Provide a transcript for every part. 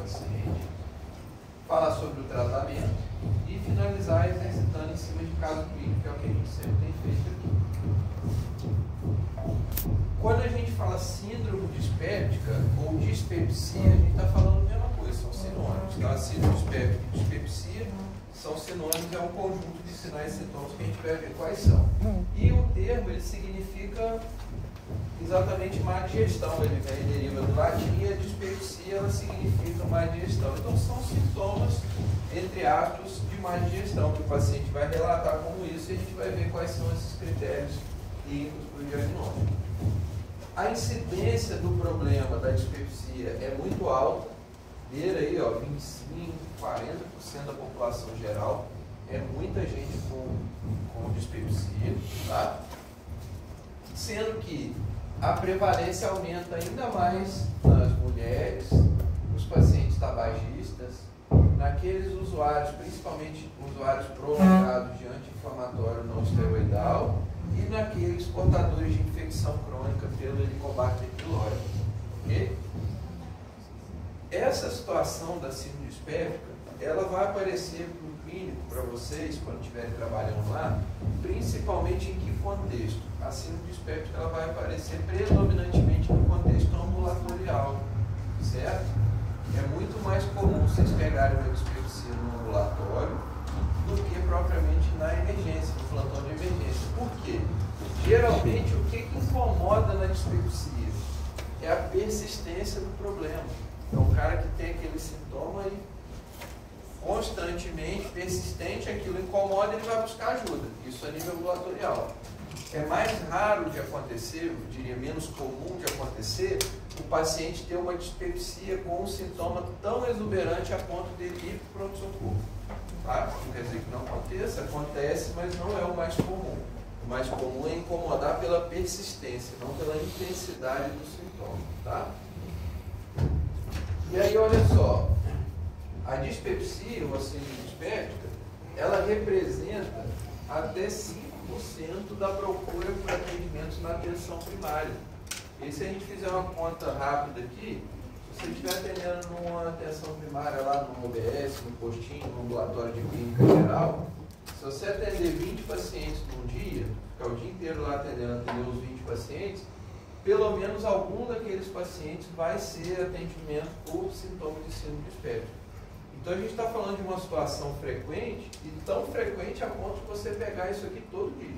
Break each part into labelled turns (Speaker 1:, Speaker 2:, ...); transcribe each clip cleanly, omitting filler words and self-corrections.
Speaker 1: paciente, falar sobre o tratamento e finalizar exercitando em cima de caso clínico, que é o que a gente sempre tem feito aqui. Quando a gente fala síndrome dispéptica ou dispepsia, a gente está falando a mesma coisa, são sinônimos. Tá? Síndrome dispéptica e dispepsia são sinônimos, é um conjunto de sinais e sintomas que a gente vai ver quais são. E o termo, ele significa exatamente má digestão, ele deriva do latim e a dispepsia, ela significa má digestão. Então são sintomas, entre aspas, de má digestão, que o paciente vai relatar como isso e a gente vai ver quais são esses critérios clínicos para o diagnóstico. A incidência do problema da dispepsia é muito alta, beira aí, ó, 25, 40% da população geral, é muita gente com dispepsia, tá? Sendo que a prevalência aumenta ainda mais nas mulheres, nos pacientes tabagistas, naqueles usuários, principalmente usuários prolongados de anti-inflamatório não esteroidal e naqueles portadores de infecção crônica pelo Helicobacter pylori. Okay? Essa situação da síndrome dispéptica, ela vai aparecer no clínico para vocês, quando estiverem trabalhando lá, principalmente em que contexto? A síndrome dispéptica ela vai aparecer predominantemente no contexto ambulatorial, certo? É muito mais comum vocês pegarem uma dispepsia no ambulatório do que propriamente na emergência, no plantão de emergência. Por quê? Geralmente, o que incomoda na dispepsia é a persistência do problema. Então, o cara que tem aquele sintoma e constantemente, persistente, aquilo incomoda, ele vai buscar ajuda. Isso a nível ambulatorial. É mais raro de acontecer, eu diria menos comum de acontecer, o paciente ter uma dispepsia com um sintoma tão exuberante a ponto de ir para o pronto-socorro. Tá? Não quer dizer que não aconteça, acontece, mas não é o mais comum. O mais comum é incomodar pela persistência, não pela intensidade do sintoma. Tá? E aí, olha só, a dispepsia, ou a síndrome dispéptica, ela representa até 5% da procura por atendimentos na atenção primária. E se a gente fizer uma conta rápida aqui, se você estiver atendendo numa atenção primária lá no OBS, no postinho, no ambulatório de clínica geral, se você atender 20 pacientes num dia, ficar o dia inteiro lá atender os 20 pacientes, pelo menos algum daqueles pacientes vai ser atendimento por sintoma de síndrome dispéptica. Então a gente está falando de uma situação frequente, e tão frequente a ponto de você pegar isso aqui todo dia.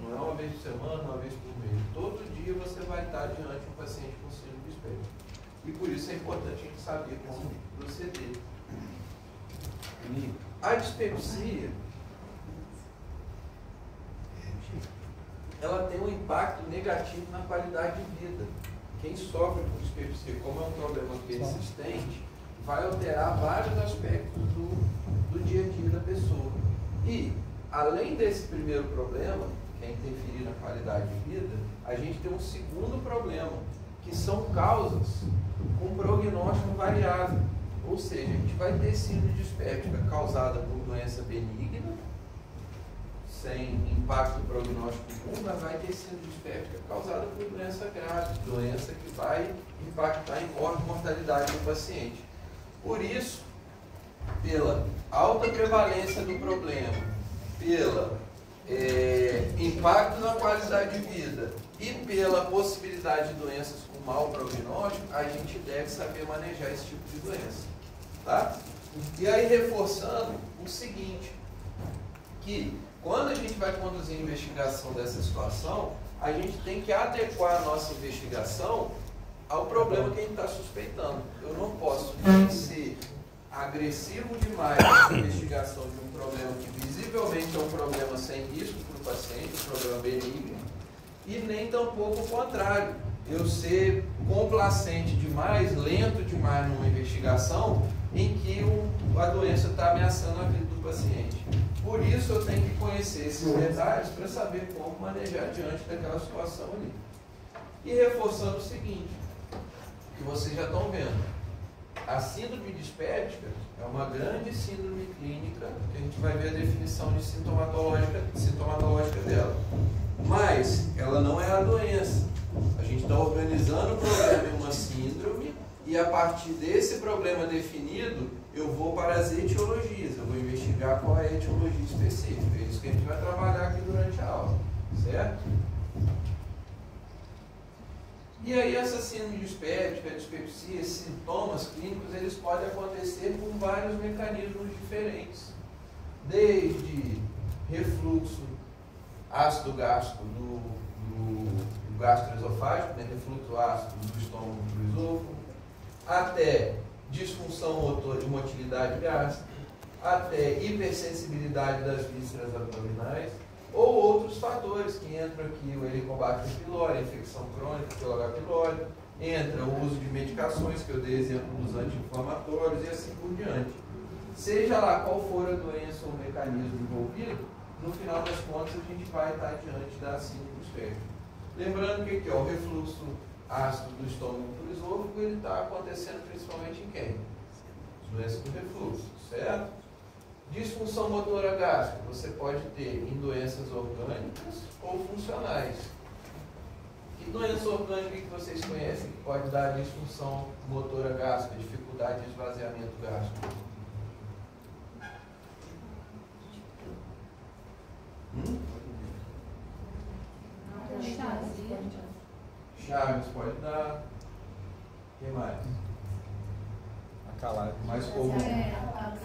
Speaker 1: Não é uma vez por semana, uma vez por mês. Todo dia você vai estar diante de um paciente com síndrome dispéptica. E por isso é importante a gente saber como proceder. A dispepsia, ela tem um impacto negativo na qualidade de vida. Quem sofre com dispepsia, como é um problema persistente, vai alterar vários aspectos do dia a dia da pessoa. E, além desse primeiro problema, que é interferir na qualidade de vida, a gente tem um segundo problema, que são causas com prognóstico variável. Ou seja, a gente vai ter síndrome dispéptica causada por doença benigna, sem impacto prognóstico algum, mas vai ter síndrome dispéptica causada por doença grave, doença que vai impactar em mortalidade do paciente. Por isso, pela alta prevalência do problema, pela impacto na qualidade de vida e pela possibilidade de doenças com mau prognóstico, a gente deve saber manejar esse tipo de doença. Tá? E aí, reforçando o seguinte, que quando a gente vai conduzir a investigação dessa situação, a gente tem que adequar a nossa investigação ao problema que a gente está suspeitando. Eu não posso nem ser agressivo demais na investigação de um problema que visivelmente é um problema sem risco para o paciente, um problema benigno, e nem tampouco o contrário. Eu ser complacente demais, lento demais numa investigação em que a doença está ameaçando a vida do paciente. Por isso eu tenho que conhecer esses detalhes para saber como manejar diante daquela situação ali. E reforçando o seguinte, que vocês já estão vendo, a síndrome dispéptica é uma grande síndrome clínica, que a gente vai ver a definição de sintomatológica dela. Mas ela não é a doença. A gente está organizando o problema em uma síndrome E a partir desse problema definido, eu vou para as etiologias, eu vou investigar qual é a etiologia específica. É isso que a gente vai trabalhar aqui durante a aula, certo? E aí essa síndrome dispéptica, dispepsia, esses sintomas clínicos, eles podem acontecer com vários mecanismos diferentes. Desde refluxo ácido gástrico do gastroesofágico, né, refluxo ácido do estômago para o esôfago, até disfunção motor de motilidade gástrica, até hipersensibilidade das vísceras abdominais, ou outros fatores que entram aqui, o Helicobacter pylori, a infecção crônica pelo H. pylori, entra o uso de medicações, que eu dei exemplo dos anti-inflamatórios e assim por diante. Seja lá qual for a doença ou o mecanismo envolvido, no final das contas a gente vai estar diante da síndrome dispéptica. Lembrando que aqui, ó, o refluxo ácido do estômago para o esôfago, ele está acontecendo principalmente em quem? Doença do refluxo, certo? Disfunção motora gástrica, você pode ter em doenças orgânicas ou funcionais. Que doença orgânica que vocês conhecem que pode dar disfunção motora gástrica, dificuldade de esvaziamento gástrico? Chagas pode dar. O que mais?
Speaker 2: A calagem.
Speaker 1: Mais comum.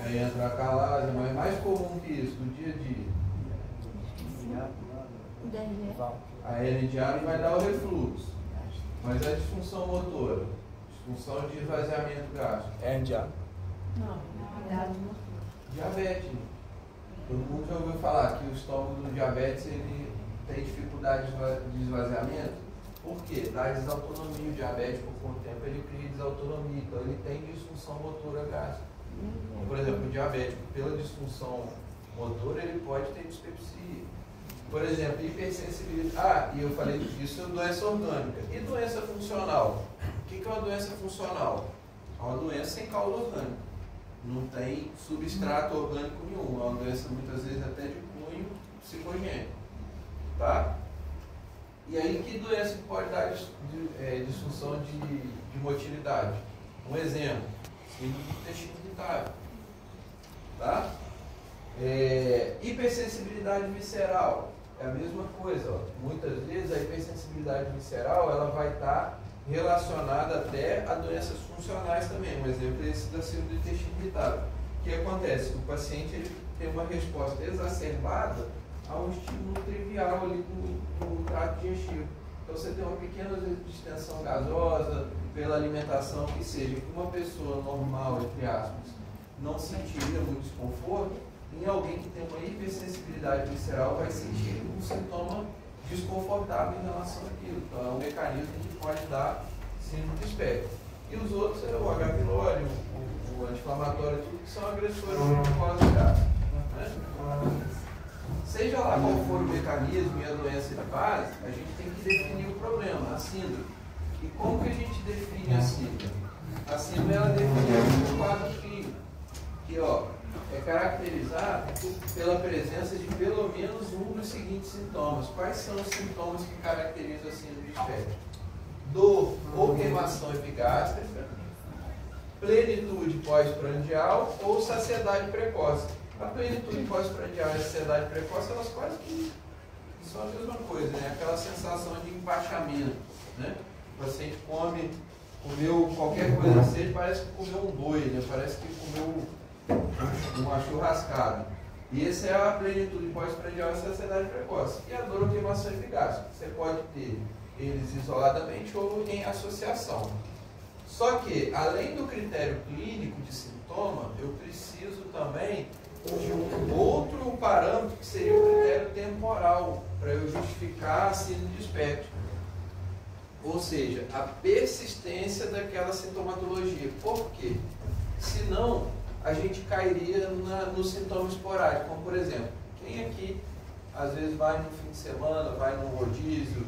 Speaker 1: Aí entra a calagem, mas mais comum que isso, do dia a dia. A hernia diária vai dar o refluxo. Mas a disfunção motora, disfunção de esvaziamento gástrico.
Speaker 2: Hernia diária?
Speaker 3: Não,
Speaker 1: Diabetes. Todo mundo já ouviu falar que o estômago do diabetes ele tem dificuldade de esvaziamento. Por quê? Dá desautonomia. O diabético, com o tempo, ele cria desautonomia. Então, ele tem disfunção motora gástrica. Então, por exemplo, o diabético, pela disfunção motora, ele pode ter dispepsia. Por exemplo, hipersensibilidade. Ah, e eu falei disso, doença orgânica. E doença funcional? O que é uma doença funcional? É uma doença sem caldo orgânico. Não tem substrato orgânico nenhum. É uma doença, muitas vezes, até de cunho psicogênico. Tá? E aí, que doença pode dar disfunção de motilidade? Um exemplo, síndrome do intestino irritável. Tá? Hipersensibilidade visceral, é a mesma coisa. Ó. Muitas vezes a hipersensibilidade visceral ela vai estar relacionada até a doenças funcionais também. Um exemplo é esse da síndrome do intestino irritável. O que acontece? O paciente ele tem uma resposta exacerbada a um estímulo trivial ali no trato digestivo. Então você tem uma pequena distensão gasosa pela alimentação, que seja que uma pessoa normal, entre aspas, não sentiria muito desconforto, em alguém que tem uma hipersensibilidade visceral vai sentir um sintoma desconfortável em relação àquilo. Então é um mecanismo que pode dar síndrome dispéptica. E os outros é o H. pylori, o anti-inflamatório, tudo que são agressores de glicose gástrica. Né? Seja lá qual for o mecanismo e a doença de base, a gente tem que definir o problema, a síndrome. E como que a gente define a síndrome? A síndrome ela define um quadro clínico, que é caracterizado pela presença de pelo menos um dos seguintes sintomas. Quais são os sintomas que caracterizam a síndrome dispéptica? Dor ou queimação epigástrica, plenitude pós-prandial ou saciedade precoce. A plenitude pós-prandial e a saciedade precoce, elas quase que são a mesma coisa, né? Aquela sensação de empachamento, né? O paciente comeu qualquer coisa que seja, parece que comeu um boi, né? Parece que comeu uma churrascada. E essa é a plenitude pós-prandial e a saciedade precoce. E a dor ou queimação epigástrica. Você pode ter eles isoladamente ou em associação. Só que, além do critério clínico de sintoma, eu preciso também de um outro parâmetro que seria o critério temporal, para eu justificar a síndrome dispéptica. Ou seja, a persistência daquela sintomatologia. Por quê? Senão, a gente cairia no sintoma esporádico. Como, por exemplo, quem aqui, às vezes, vai no fim de semana, vai num rodízio,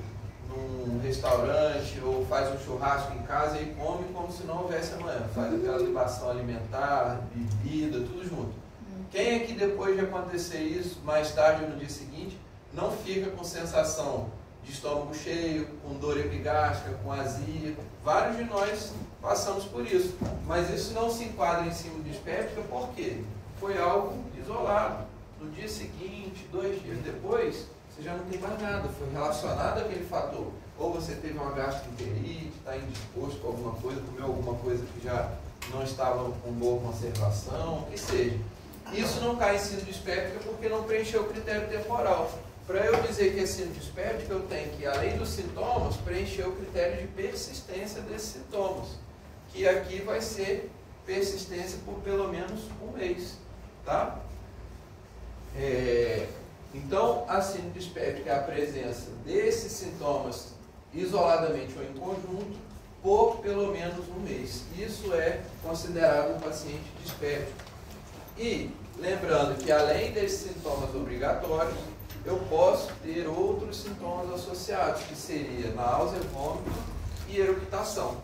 Speaker 1: num restaurante, ou faz um churrasco em casa e come como se não houvesse amanhã. Faz aquela libação alimentar, bebida, tudo junto. Quem aqui, depois de acontecer isso, mais tarde ou no dia seguinte, não fica com sensação de estômago cheio, com dor epigástrica, com azia. Vários de nós passamos por isso. Mas isso não se enquadra em síndrome dispéptica, por quê? Foi algo isolado. No dia seguinte, 2 dias depois, você já não tem mais nada. Foi relacionado àquele fator. Ou você teve uma gastroenterite, está indisposto com alguma coisa, comeu alguma coisa que já não estava com boa conservação, o que seja. Isso não cai em síndrome dispéptica porque não preencheu o critério temporal. Para eu dizer que é síndrome dispéptica, eu tenho que, além dos sintomas, preencher o critério de persistência desses sintomas, que aqui vai ser persistência por pelo menos 1 mês. Tá? Então, a síndrome dispéptica é a presença desses sintomas isoladamente ou em conjunto por pelo menos 1 mês. Isso é considerado um paciente dispéptico. E, lembrando que além desses sintomas obrigatórios, eu posso ter outros sintomas associados, que seria náusea, vômito e eructação.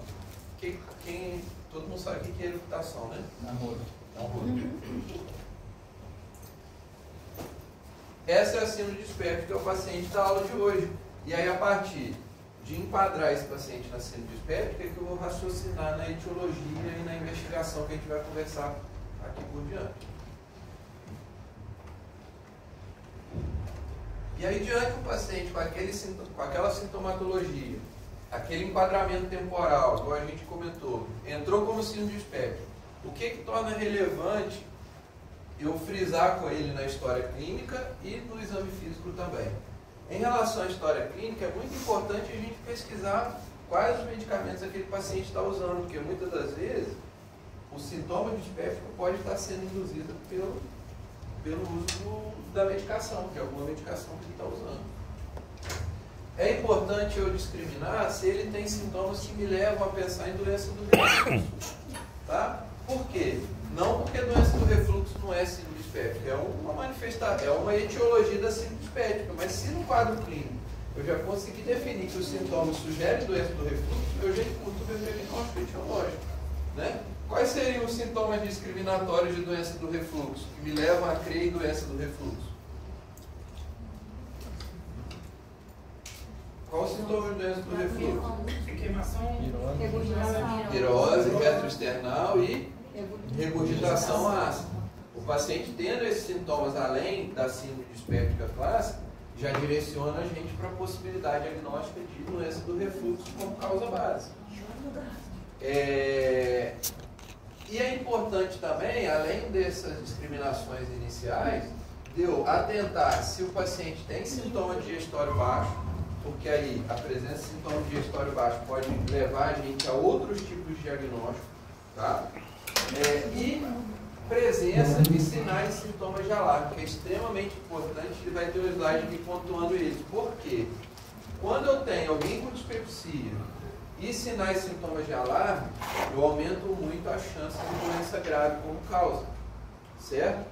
Speaker 1: Todo mundo sabe o que é eructação, né?
Speaker 2: Namoro.
Speaker 1: Essa é a síndrome dispéptica, é o paciente da aula de hoje. E aí, a partir de enquadrar esse paciente na síndrome dispéptica, é que eu vou raciocinar na etiologia e na investigação que a gente vai conversar aqui por diante. E aí, diante do paciente com aquela sintomatologia, aquele enquadramento temporal, como a gente comentou, entrou como síndrome dispéptica, o que torna relevante eu frisar com ele na história clínica e no exame físico também? Em relação à história clínica, é muito importante a gente pesquisar quais os medicamentos aquele paciente está usando, porque muitas das vezes o sintoma dispéptico pode estar sendo induzido pelo uso da medicação, que é alguma medicação que ele está usando. É importante eu discriminar se ele tem sintomas que me levam a pensar em doença do refluxo. Tá? Por quê? Não porque a doença do refluxo não é síndrome dispéptica, é uma manifestação, é uma etiologia da síndrome dispéptica, mas se no quadro clínico eu já consegui definir que os sintomas sugerem doença do refluxo, eu já incluo o diagnóstico etiológico. Né? Quais seriam os sintomas discriminatórios de doença do refluxo, que me levam a crer em doença do refluxo? Qual o sintoma de doença do refluxo?
Speaker 3: Queimação,
Speaker 1: Virose retroesternal e regurgitação ácida. O paciente tendo esses sintomas além da síndrome dispéptica clássica, já direciona a gente para a possibilidade diagnóstica de doença do refluxo como causa base. E é importante também, além dessas discriminações iniciais, de eu atentar se o paciente tem sintoma de digestório baixo, porque aí a presença de sintoma de digestório baixo pode levar a gente a outros tipos de diagnóstico, tá? E presença de sinais e sintomas de alarme, que é extremamente importante, ele vai ter um slide aqui pontuando isso. Por quê? Quando eu tenho alguém com dispepsia e sinais e sintomas de alarme, eu aumento muito a chance de doença grave como causa, certo?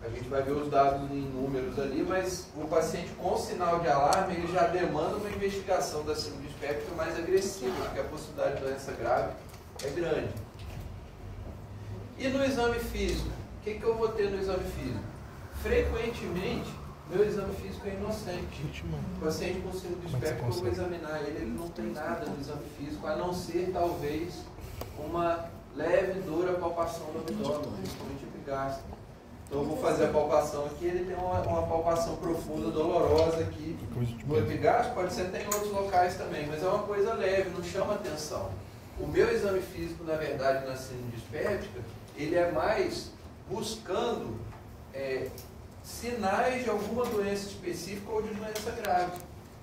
Speaker 1: A gente vai ver os dados em números ali, mas o paciente com sinal de alarme, ele já demanda uma investigação da síndrome dispéptica mais agressiva, porque a possibilidade de doença grave é grande. E no exame físico? O que eu vou ter no exame físico? Frequentemente, meu exame físico é inocente. O paciente com síndrome dispéptica, eu vou examinar ele não tem nada no exame físico, a não ser, talvez, uma leve dor à palpação do abdômen, principalmente epigástrica. Então eu vou fazer a palpação aqui, ele tem uma palpação profunda, dolorosa aqui. No epigástrico pode ser até em outros locais também, mas é uma coisa leve, não chama atenção. O meu exame físico, na verdade, na síndrome dispéptica, ele é mais buscando sinais de alguma doença específica ou de doença grave.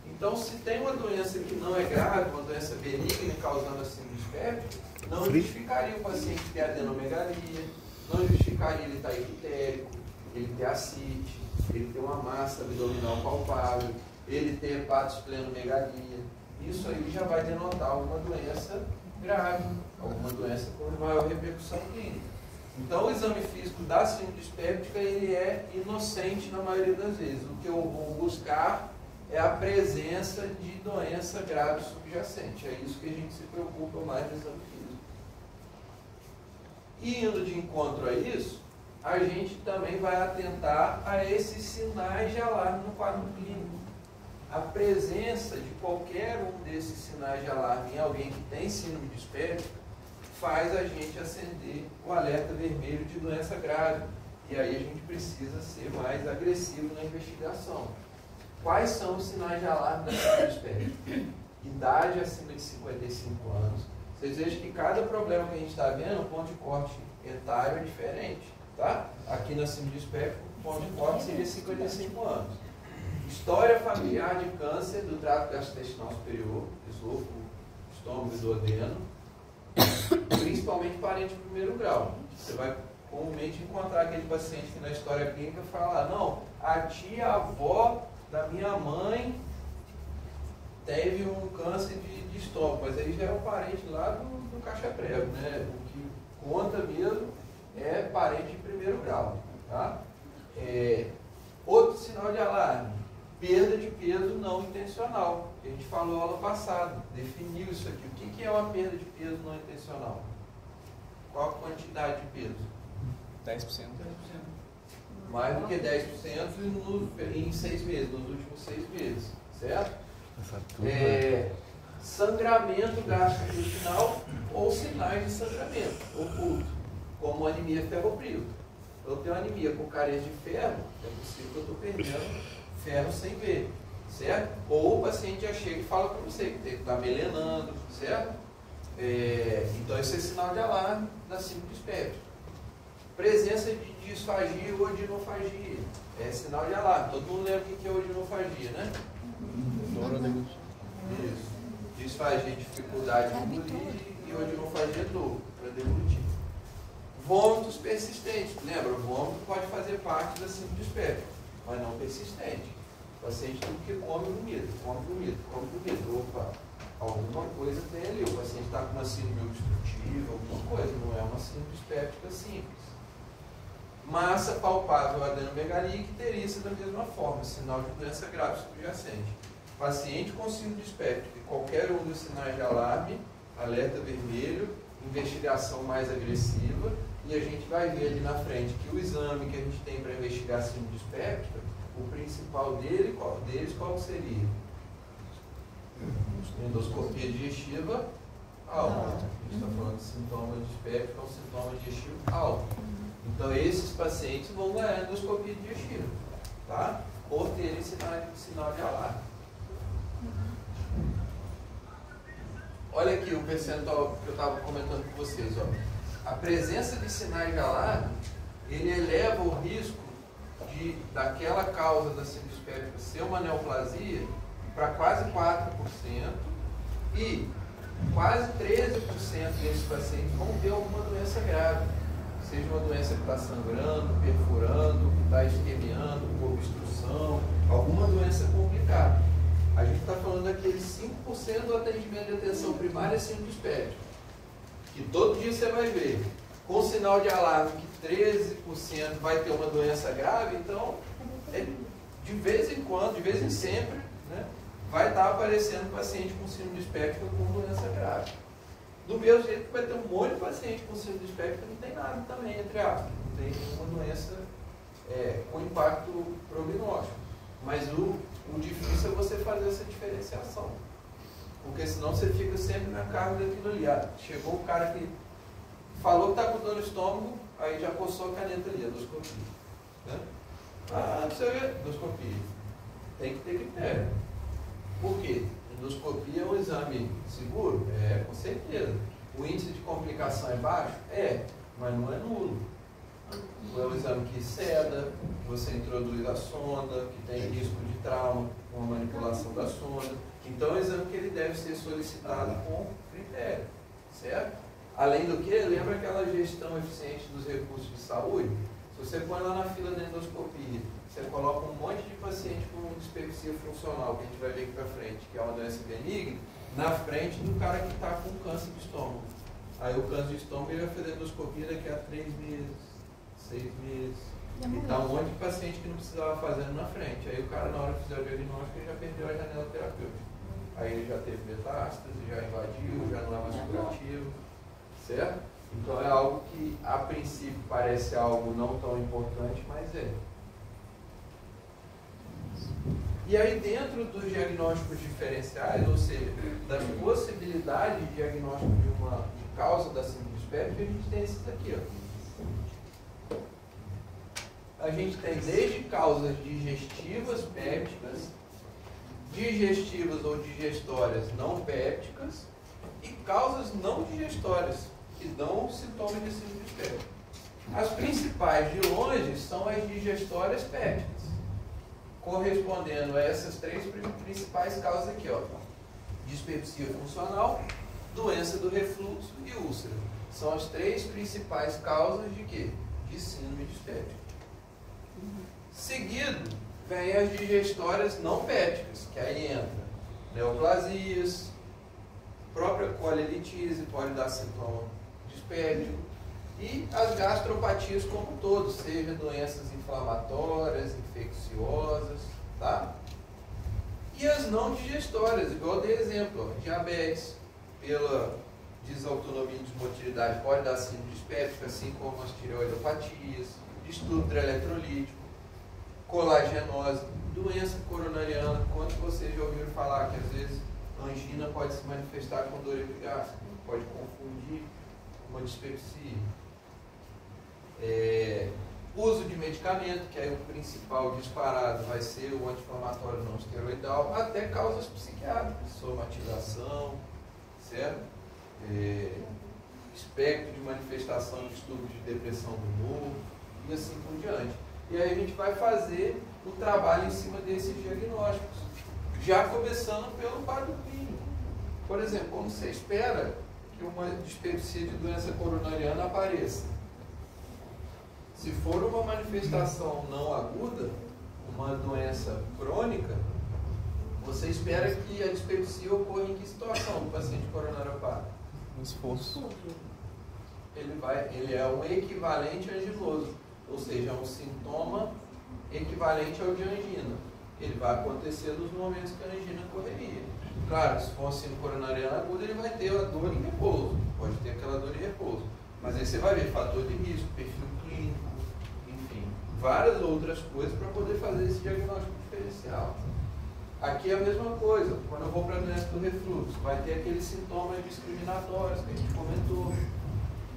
Speaker 1: Então, se tem uma doença que não é grave, uma doença benigna causando a síndrome dispéptica, não justificaria o paciente ter adenomegalia, não justificaria ele estar epitérico, ele ter ascite, ele ter uma massa abdominal palpável, ele ter hepatosplenomegalia. Isso aí já vai denotar alguma doença grave, alguma doença com maior repercussão clínica. Então, o exame físico da síndrome dispéptica, ele é inocente na maioria das vezes. O que eu vou buscar é a presença de doença grave subjacente. É isso que a gente se preocupa mais no exame físico. E indo de encontro a isso, a gente também vai atentar a esses sinais de alarme no quadro clínico. a presença de qualquer um desses sinais de alarme em alguém que tem síndrome dispéptica faz a gente acender o alerta vermelho de doença grave. E aí a gente precisa ser mais agressivo na investigação. Quais são os sinais de alarme da síndrome dispéptica? Idade acima de 55 anos. Vocês vejam que cada problema que a gente está vendo, o ponto de corte etário é diferente. Tá? Aqui na síndrome dispéptica, o ponto de corte seria 55 anos. História familiar de câncer do trato gastrointestinal superior, esôfago, estômago e duodeno, principalmente parente de primeiro grau. Você vai comumente encontrar aquele paciente que na história clínica fala, não, a tia, a avó da minha mãe teve um câncer de estômago, mas aí já é um parente lá do caixa-prego, né? O que conta mesmo é parente de primeiro grau. Tá? Outro sinal de alarme, perda de peso não intencional. A gente falou aula passada, definiu isso aqui. O que é uma perda de peso não intencional? Qual a quantidade de peso?
Speaker 2: 10%.
Speaker 1: Mais do que 10% em 6 meses, nos últimos 6 meses. Certo? Sangramento gastrointestinal ou sinais de sangramento oculto, como anemia ferropriva. Eu tenho anemia com carência de ferro, é possível que eu estou perdendo ferro sem ver, certo? Ou o paciente já chega e fala para você que está melenando, certo? Então esse é sinal de alarme da síndrome dispéptica. Presença de disfagia ou odinofagia é sinal de alarme. Todo mundo lembra o que é odinofagia, né? Isso. Disfagia, dificuldade de engolir, e odinofagia dor para deglutir. Vômitos persistentes. Lembra, o vômito pode fazer parte da síndrome dispéptica, mas não persistente. O paciente tudo que come vomita, come vomita. Opa, alguma coisa tem ali. O paciente está com uma síndrome obstrutiva, alguma coisa, não é uma síndrome dispéptica simples. Massa palpável adenomegalia, que teria sido da mesma forma, sinal de doença grave subjacente. Paciente com síndrome dispéptica, qualquer um dos sinais de alarme, alerta vermelho, investigação mais agressiva, e a gente vai ver ali na frente que o exame que a gente tem para investigar a síndrome dispéptica, o principal deles qual seria? Endoscopia digestiva alta. A gente está falando de sintoma dispéptico, é um sintoma digestivo alto. Então esses pacientes vão ganhar endoscopia digestiva, tá? Por terem sinal de alarme. Olha aqui o percentual que eu estava comentando com vocês. Ó. A presença de sinais de alarme, ele eleva o risco daquela causa da síndrome dispéptica ser uma neoplasia para quase 4%, e quase 13% desses pacientes vão ter alguma doença grave. Seja uma doença que está sangrando, perfurando, que está isquemiando, com obstrução, alguma doença complicada. A gente está falando daqueles 5% do atendimento de atenção primária síndrome dispéptica, que todo dia você vai ver, com sinal de alarme que 13% vai ter uma doença grave, então, de vez em quando, de vez em sempre, né, vai estar aparecendo paciente com síndrome dispéptica com doença grave. Do mesmo jeito que vai ter um monte de paciente com síndrome dispéptica que não tem nada também, entre aspas, não tem nenhuma doença com impacto prognóstico. Mas o difícil é você fazer essa diferenciação, porque senão você fica sempre na carga daquilo ali. Chegou o cara que falou que está com dor no estômago, aí já coçou a caneta ali, endoscopia. Né? Você vê, endoscopia. Tem que ter critério. Por quê? Endoscopia é um exame seguro? Com certeza. O índice de complicação é baixo? Mas não é nulo. É um exame que seda, que você introduz a sonda, que tem risco de trauma com a manipulação da sonda. Então é um exame que ele deve ser solicitado com critério, certo? Além do que, lembra aquela gestão eficiente dos recursos de saúde? Se você põe lá na fila da endoscopia, você coloca um monte de paciente com dispepsia funcional, que a gente vai ver aqui para frente, que é uma doença benigna, na frente do cara que está com câncer de estômago. Aí o câncer de estômago ele vai fazer endoscopia daqui a 3 meses, 6 meses. E está um monte de paciente que não precisava fazendo na frente. Aí o cara, na hora de fizer o diagnóstico, ele já perdeu a janela terapêutica. Aí ele já teve metástase, já invadiu, já não é mais curativo, certo? Então é algo que a princípio parece algo não tão importante, mas é. E aí, dentro dos diagnósticos diferenciais, ou seja, da possibilidade de diagnóstico de causa da síndrome dispéptica, a gente tem esses aqui, ó. A gente tem desde causas digestivas pépticas, digestivas ou digestórias não pépticas e causas não digestórias, que dão sintomas de síndrome dispéptica. As principais de longe são as digestórias pépticas, correspondendo a essas três principais causas aqui, ó. Dispepsia funcional, doença do refluxo e úlcera. São as três principais causas de quê? De síndrome dispéptica. Seguido, vem as digestórias não pépticas, que aí entra neoplasias, própria colelitise pode dar sintoma dispéptico, e as gastropatias como um todo, seja doenças inflamatórias, infecciosas, tá? E as não digestórias, igual eu dei exemplo, ó, diabetes, pela desautonomia e desmotilidade, pode dar síndrome dispéptica, assim como as tireoidopatias, distúrbio eletrolítico, colagenose, doença coronariana. Quantos de vocês já ouviram falar que às vezes a angina pode se manifestar com dor epigástrica, pode confundir uma dispepsia. Uso de medicamento, que aí o principal disparado vai ser o anti-inflamatório não esteroidal, até causas psiquiátricas, somatização, certo? Espectro de manifestação de distúrbios de depressão do humor e assim por diante. E aí a gente vai fazer o trabalho em cima desses diagnósticos, já começando pelo quadro clínico. Por exemplo, como você espera que uma dispepsia de doença coronariana apareça? Se for uma manifestação não aguda, uma doença crônica, você espera que a dispepsia ocorra em que situação do paciente coronariopata?
Speaker 2: Um esforço.
Speaker 1: Ele é um equivalente anginoso, ou seja, é um sintoma equivalente ao de angina. Ele vai acontecer nos momentos que a angina correria. Claro, se for uma síndrome coronariana aguda, ele vai ter a dor em repouso, pode ter aquela dor em repouso. Mas aí você vai ver fator de risco, perfil clínico, enfim, várias outras coisas para poder fazer esse diagnóstico diferencial. Aqui é a mesma coisa, quando eu vou para a doença do refluxo, vai ter aqueles sintomas discriminatórios que a gente comentou.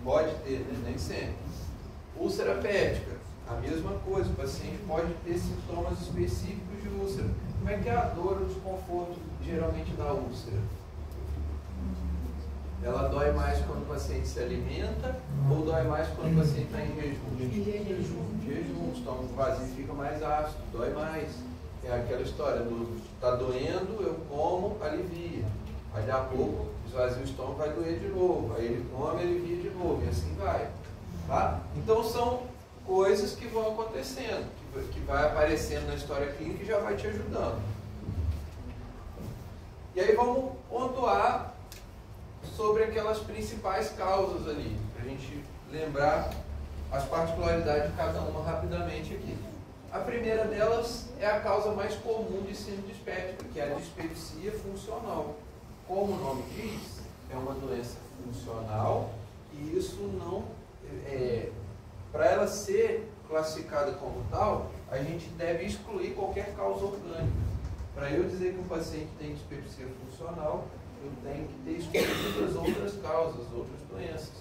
Speaker 1: Pode ter, né? Nem sempre. Úlcera péptica, a mesma coisa, o paciente pode ter sintomas específicos de úlcera. Como é que é a dor ou o desconforto geralmente da úlcera? Ela dói mais quando o paciente se alimenta ou dói mais quando o paciente está em jejum? Jejum, o estômago vazio fica mais ácido, dói mais. É aquela história do está doendo, eu como, alivia. Aí daqui a pouco esvazia o estômago, vai doer de novo. Aí ele come, alivia de novo, e assim vai. Tá? Então são coisas que vão acontecendo, que vai aparecendo na história clínica e já vai te ajudando. E aí vamos pontuar sobre aquelas principais causas ali, para a gente lembrar as particularidades de cada uma rapidamente aqui. A primeira delas é a causa mais comum de síndrome dispéptica, que é a dispepsia funcional. Como o nome diz, é uma doença funcional e isso não para ela ser classificada como tal, a gente deve excluir qualquer causa orgânica. Para eu dizer que um paciente tem dispepsia funcional, eu tenho que ter excluído as outras causas, outras doenças.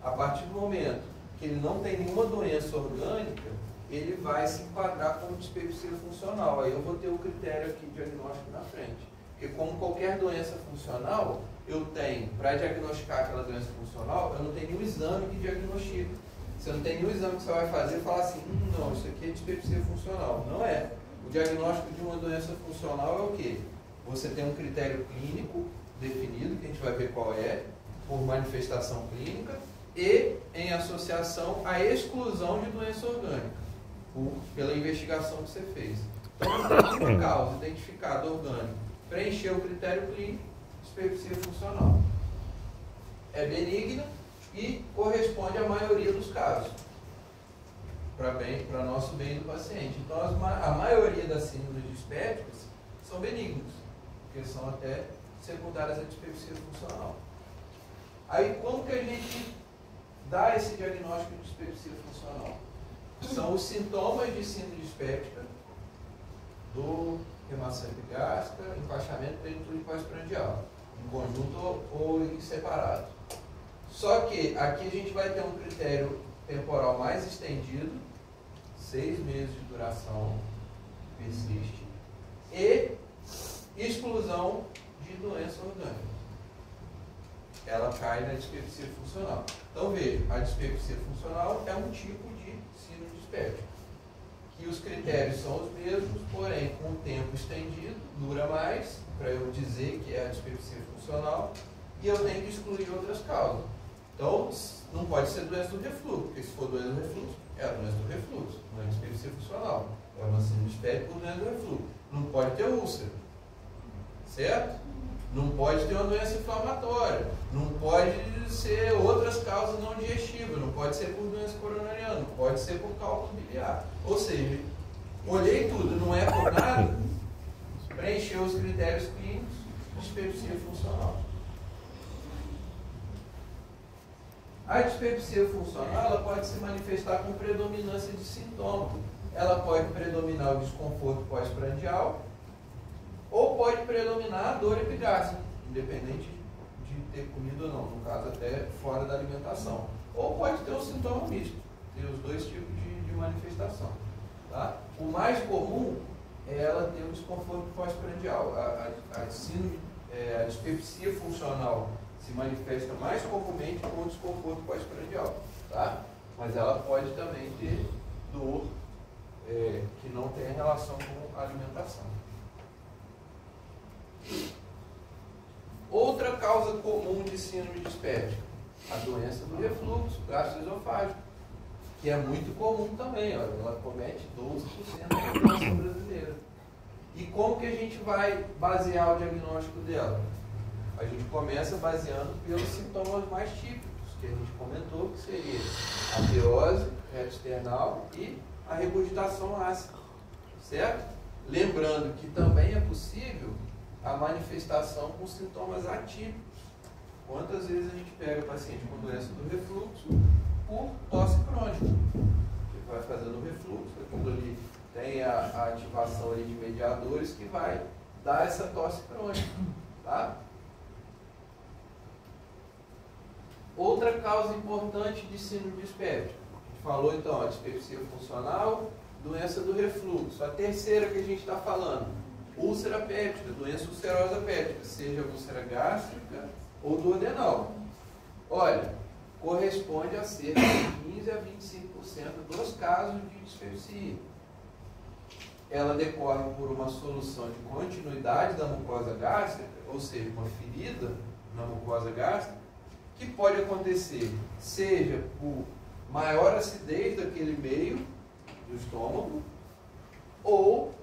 Speaker 1: A partir do momento que ele não tem nenhuma doença orgânica, ele vai se enquadrar como dispepsia funcional. Aí eu vou ter o critério aqui diagnóstico na frente. Porque como qualquer doença funcional, eu tenho, para diagnosticar aquela doença funcional, eu não tenho nenhum exame que diagnostica. Você não tem nenhum exame que você vai fazer e falar assim, não, isso aqui é dispepsia funcional. Não é. O diagnóstico de uma doença funcional é o quê? Você tem um critério clínico definido, que a gente vai ver qual é, por manifestação clínica, e em associação à exclusão de doença orgânica, pela investigação que você fez. Então, uma causa identificada orgânica, preencher o critério clínico, dispepsia funcional. É benigna e corresponde à maioria dos casos, para nosso bem do paciente. Então, a maioria das síndromes dispépticas são benignas, porque são até secundárias à dispepsia funcional. Aí, como que a gente dá esse diagnóstico de dispepsia funcional? São os sintomas de síndrome dispéptica dor, queimação epigástrica, enfaixamento, plenitude pós-prandial, em conjunto ou em separado. Só que aqui a gente vai ter um critério temporal mais estendido, 6 meses de duração persiste, e exclusão de doença orgânica. Ela cai na dispepsia funcional. Então veja, a dispepsia funcional é um tipo de síndrome dispéptica, que os critérios são os mesmos, porém com o tempo estendido, dura mais, para eu dizer que é a dispepsia funcional, e eu tenho que excluir outras causas. Então, não pode ser doença do refluxo, porque se for doença do refluxo, é a doença do refluxo, não é dispepsia funcional. É uma síndrome dispéptica por doença do refluxo. Não pode ter úlcera, certo? Não pode ter uma doença inflamatória, não pode ser outras causas não digestivas, não pode ser por doença coronariana, não pode ser por cálculo biliar. Ou seja, olhei tudo, não é por nada, preencheu os critérios clínicos, dispepsia funcional. A dispepsia funcional ela pode se manifestar com predominância de sintomas. Ela pode predominar o desconforto pós-prandial ou pode predominar a dor epigástrica, independente de ter comido ou não, no caso até fora da alimentação. Ou pode ter um sintoma misto, ter os dois tipos de manifestação. Tá? O mais comum é ela ter um desconforto pós-prandial. A dispepsia funcional se manifesta mais comumente com o desconforto pós-prandial, tá? Mas ela pode também ter dor que não tem relação com a alimentação. Outra causa comum de síndrome dispéptica, a doença do refluxo gastroesofágico, que é muito comum também, olha, ela comete 12% da população brasileira. E como que a gente vai basear o diagnóstico dela? A gente começa baseando pelos sintomas mais típicos, que a gente comentou, que seria a pirose reto-external e a regurgitação ácida, certo? Lembrando que também é possível a manifestação com sintomas atípicos. Quantas vezes a gente pega paciente com doença do refluxo por tosse crônica? Que vai fazendo refluxo, aquilo ali tem a ativação ali de mediadores que vai dar essa tosse crônica, tá? Outra causa importante de síndrome dispéptica. A gente falou então a dispepsia funcional, doença do refluxo. A terceira que a gente está falando, úlcera péptica, doença ulcerosa péptica, seja úlcera gástrica ou do adenal. Olha, corresponde a cerca de 15 a 25% dos casos de dispepsia. Ela decorre por uma solução de continuidade da mucosa gástrica, ou seja, uma ferida na mucosa gástrica, que pode acontecer, seja por maior acidez daquele meio do estômago, ou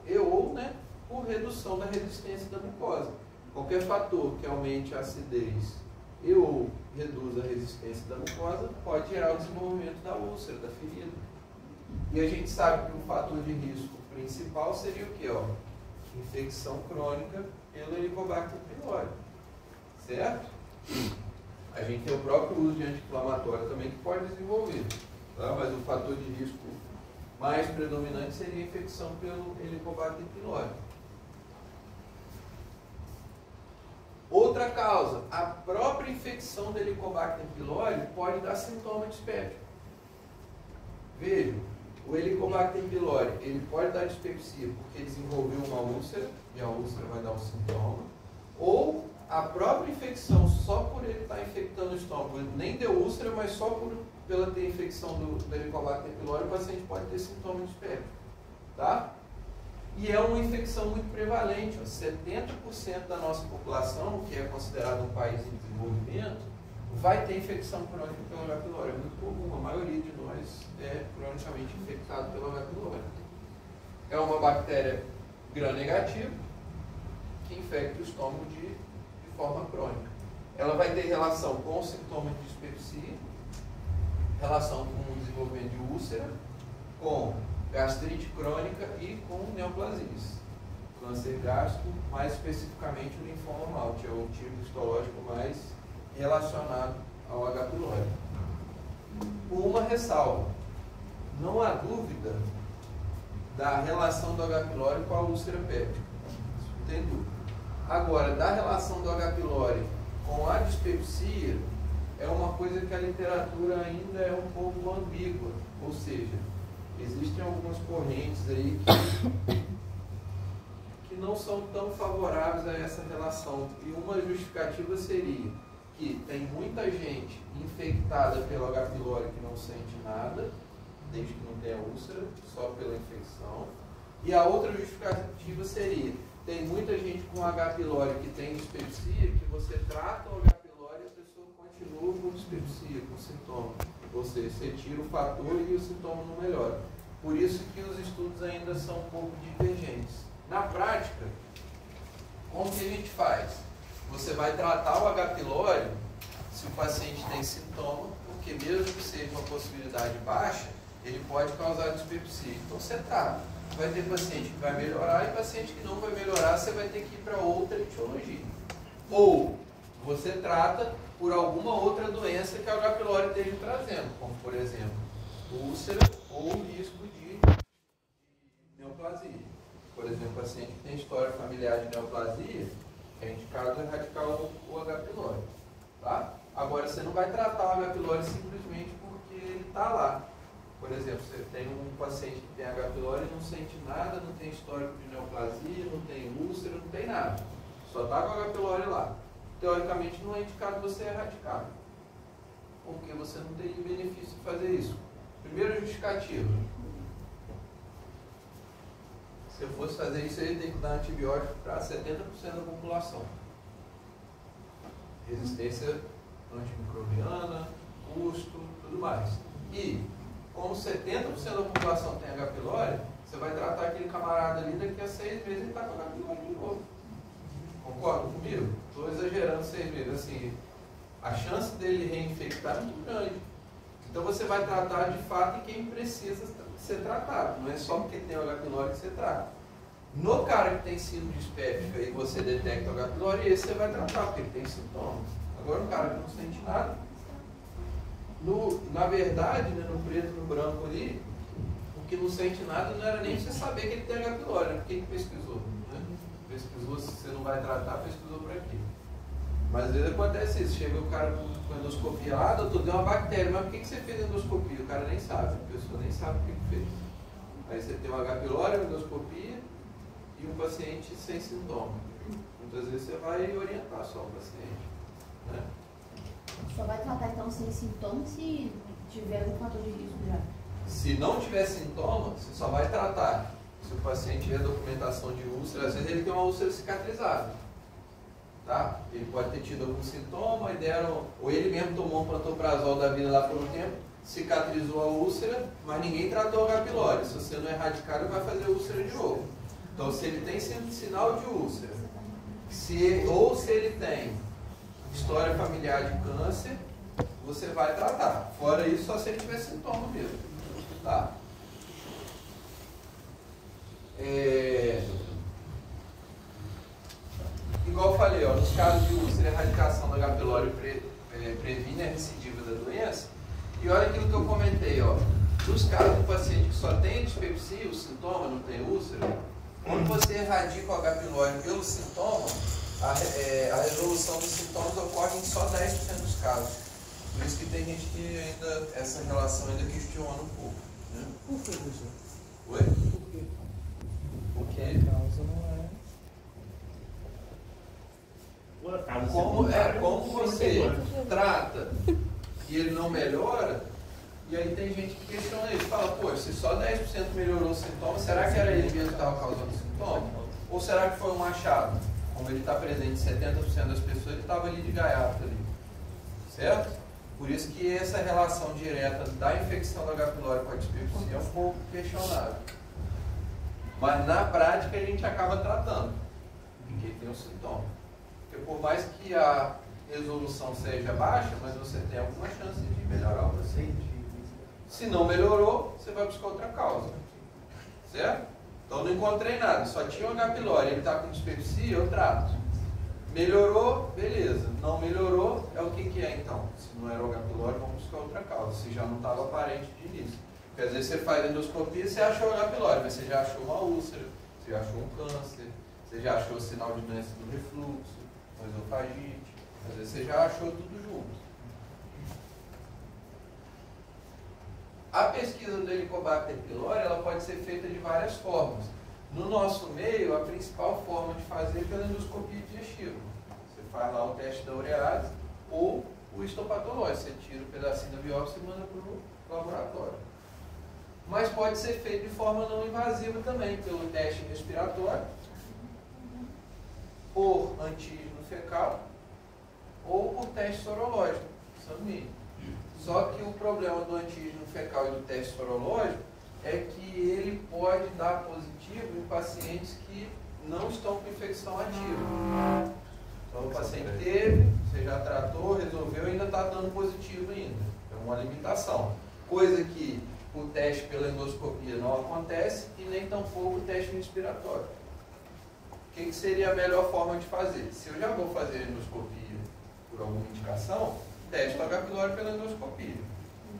Speaker 1: por redução da resistência da mucosa. Qualquer fator que aumente a acidez ou reduza a resistência da mucosa pode gerar o desenvolvimento da úlcera, da ferida. E a gente sabe que o fator de risco principal seria o quê? Infecção crônica pelo Helicobacter pylori, certo? A gente tem o próprio uso de anti-inflamatório também que pode desenvolver, tá? Mas o fator de risco mais predominante seria a infecção pelo Helicobacter pylori. Outra causa, a própria infecção do Helicobacter pylori pode dar sintoma dispéptico. Veja, o Helicobacter pylori, ele pode dar dispepsia porque desenvolveu uma úlcera, e a úlcera vai dar um sintoma, ou a própria infecção, só por ele estar infectando o estômago, ele nem deu úlcera, mas só pela ter infecção do Helicobacter pylori, o paciente pode ter sintoma dispéptico, tá? E é uma infecção muito prevalente, 70% da nossa população, que é considerado um país em desenvolvimento, vai ter infecção crônica pelo H. pylori. É muito comum, a maioria de nós é cronicamente infectado pelo H. pylori. É uma bactéria gram-negativa que infecta o estômago de forma crônica. Ela vai ter relação com o sintoma de dispepsia, relação com o desenvolvimento de úlcera, com gastrite crônica e com neoplasias. Câncer gástrico, mais especificamente o linfoma malte, é o tipo histológico mais relacionado ao H. pylori. Uma ressalva, não há dúvida da relação do H. pylori com a úlcera péptica. Não tem dúvida. Agora, da relação do H. pylori com a dispepsia, é uma coisa que a literatura ainda é um pouco ambígua. Ou seja, existem algumas correntes aí que não são tão favoráveis a essa relação. E uma justificativa seria que tem muita gente infectada pelo H. pylori que não sente nada, desde que não tenha úlcera, só pela infecção. E a outra justificativa seria, tem muita gente com H. pylori que tem dispepsia, que você trata o H. pylori e a pessoa continua com dispepsia, com sintoma. Ou seja, você tira o fator e o sintoma não melhora. Por isso que os estudos ainda são um pouco divergentes. Na prática, como que a gente faz? Você vai tratar o H. pylori se o paciente tem sintoma, porque mesmo que seja uma possibilidade baixa, ele pode causar dispepsia. Então você trata. Vai ter paciente que vai melhorar e paciente que não vai melhorar, você vai ter que ir para outra etiologia. Ou você trata por alguma outra doença que a H. pylori esteja trazendo, como por exemplo, úlcera ou risco de neoplasia. Por exemplo, paciente que tem história familiar de neoplasia, é indicado erradicar o H. pylori. Tá? Agora, você não vai tratar o H. pylori simplesmente porque ele está lá. Por exemplo, você tem um paciente que tem H. pylori e não sente nada, não tem histórico de neoplasia, não tem úlcera, não tem nada. Só está com o H. pylori lá. Teoricamente, não é indicado você erradicar, porque você não teria benefício de fazer isso. Primeira justificativa. Se eu fosse fazer isso, eu ia ter que dar antibiótico para 70% da população. Resistência antimicrobiana, custo, tudo mais. E, como 70% da população tem H. pylori, você vai tratar aquele camarada ali, daqui a 6 meses ele está com H. pylori de novo. Concorda comigo? Estou exagerando 6 meses. Assim, a chance dele reinfectar é muito grande. Então você vai tratar de fato em quem precisa ser tratado. Não é só porque tem o H. pylori que você trata. No cara que tem síndrome dispéptica e você detecta o H. pylori, esse você vai tratar, porque ele tem sintomas. Agora o cara que não sente nada, na verdade, né, no preto e no branco ali, o que não sente nada não era nem você saber que ele tem H. pylori, né? Quem pesquisou? Né? Pesquisou, se você não vai tratar, pesquisou por aqui. Mas às vezes acontece isso, chega o cara com endoscopia lá, doutor, deu uma bactéria, mas por que você fez endoscopia? O cara nem sabe, a pessoa nem sabe o que fez. Aí você tem um H. pylori, uma endoscopia e um paciente sem sintoma. Muitas vezes você vai orientar só o paciente. Né?
Speaker 3: Só vai tratar então sem sintomas se tiver algum fator de risco já?
Speaker 1: Se não tiver sintoma, você só vai tratar. Se o paciente tiver documentação de úlcera, às vezes ele tem uma úlcera cicatrizada. Tá? Ele pode ter tido algum sintoma, ou ele mesmo tomou um pantoprazol da vida lá por um tempo, cicatrizou a úlcera, mas ninguém tratou o H. pylori. Se você não erradicar, ele vai fazer úlcera de novo. Então, se ele tem sinal de úlcera, ou se ele tem história familiar de câncer, você vai tratar. Fora isso, só se ele tiver sintoma mesmo. Tá? Igual eu falei, ó, nos casos de úlcera, a erradicação do H. pylori previne a recidiva da doença. E olha aquilo que eu comentei, ó. Nos casos do paciente que só tem dispepsia, o sintoma, não tem úlcera, quando você erradica o H. pylori pelo sintoma, a resolução dos sintomas ocorre em só 10% dos casos. Por isso que tem gente que ainda, essa relação ainda questiona um pouco. Né?
Speaker 4: Por que isso?
Speaker 1: Oi?
Speaker 4: Por quê?
Speaker 2: Porque a causa não é.
Speaker 1: Como você trata e ele não melhora, e aí tem gente que questiona isso, fala, pô, se só 10% melhorou o sintoma, será que era ele mesmo que estava causando o sintoma? Ou será que foi um achado? Como ele está presente em 70% das pessoas, ele estava ali de gaiato ali. Certo? Por isso que essa relação direta da infecção do H. pylori com a dispepsia é um pouco questionável. Mas na prática a gente acaba tratando, porque tem um sintoma. Porque por mais que a resolução seja baixa, mas você tem alguma chance de melhorar o paciente. Se não melhorou, você vai buscar outra causa. Certo? Então não encontrei nada, só tinha o H. pylori, ele está com dispepsia, eu trato. Melhorou, beleza. Não melhorou, é o que é então? Se não era o H. pylori, vamos buscar outra causa, se já não estava aparente de início. Porque Porque às vezes você faz endoscopia e você achou H. pylori, mas você já achou uma úlcera, você já achou um câncer, você já achou sinal de doença do refluxo, uma esofagite, às vezes você já achou tudo junto. A pesquisa do Helicobacter pylori ela pode ser feita de várias formas. No nosso meio, a principal forma de fazer é pela endoscopia digestiva. Você faz lá o teste da urease ou o histopatológico. Você tira o pedacinho da biópsia e manda para o laboratório. Mas pode ser feito de forma não invasiva também, pelo teste respiratório, por antígeno fecal ou por teste sorológico, sanguíneo. Só que o problema do antígeno fecal e do teste sorológico é que ele pode dar positivo em pacientes que não estão com infecção ativa. Então o paciente teve, você já tratou, resolveu e ainda está dando positivo ainda. É uma limitação. Coisa que o teste pela endoscopia não acontece e nem tampouco o teste respiratório. O que seria a melhor forma de fazer? Se eu já vou fazer endoscopia por alguma indicação, testo o H. pylori pela endoscopia.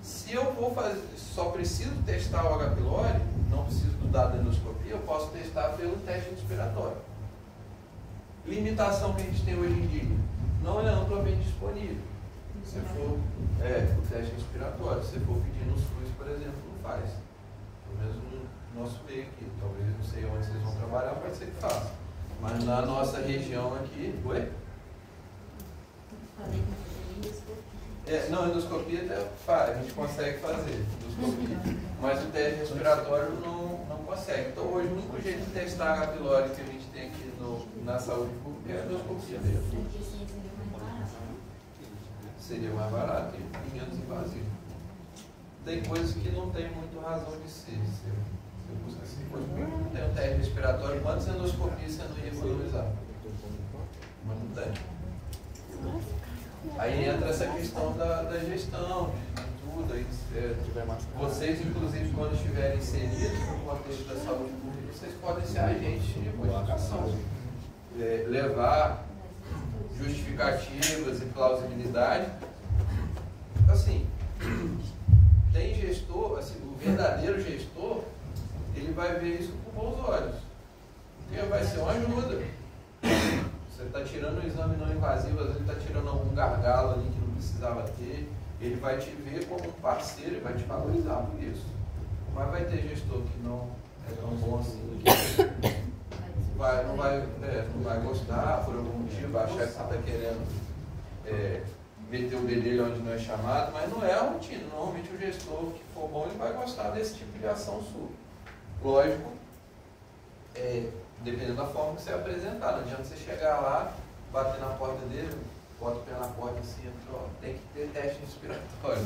Speaker 1: Se eu vou fazer, só preciso testar o H. pylori, não preciso do dado da endoscopia, eu posso testar pelo teste respiratório. Limitação que a gente tem hoje em dia, não é amplamente disponível. Se for o teste respiratório, se for pedir no SUS, por exemplo, não faz. Pelo menos no nosso meio aqui. Talvez não sei onde vocês vão trabalhar, pode ser que faça. Mas na nossa região aqui. Oi? Não, endoscopia a gente consegue fazer, endoscopia. Mas o teste respiratório não consegue. Então hoje o único jeito de testar a H. pylori que a gente tem aqui na saúde pública é a endoscopia mesmo. Seria mais barato e menos invasivo. Tem coisas que não tem muito razão de ser. Você busca assim, não tem um teste respiratório, quantas endoscopias você não ia economizar? Mas não tem. Aí entra essa questão da gestão, de tudo. Aí, vocês, inclusive, quando estiverem inseridos no contexto da saúde pública, vocês podem ser agentes de modificação. Levar justificativas e plausibilidade. Assim, tem gestor, assim, o verdadeiro gestor, ele vai ver isso com bons olhos. Porque vai ser uma ajuda. Você está tirando um exame não invasivo, às vezes está tirando algum gargalo ali que não precisava ter. Ele vai te ver como um parceiro e vai te valorizar por isso. Mas vai ter gestor que não é tão bom assim, que não vai gostar por algum motivo, vai achar que você está querendo meter o bedelho onde não é chamado, mas não é a rotina. Normalmente o gestor que for bom, ele vai gostar desse tipo de ação sua. Lógico, dependendo da forma que você apresentar. Não adianta você chegar lá, bater na porta dele, bota o pé na porta assim, tem que ter teste respiratório.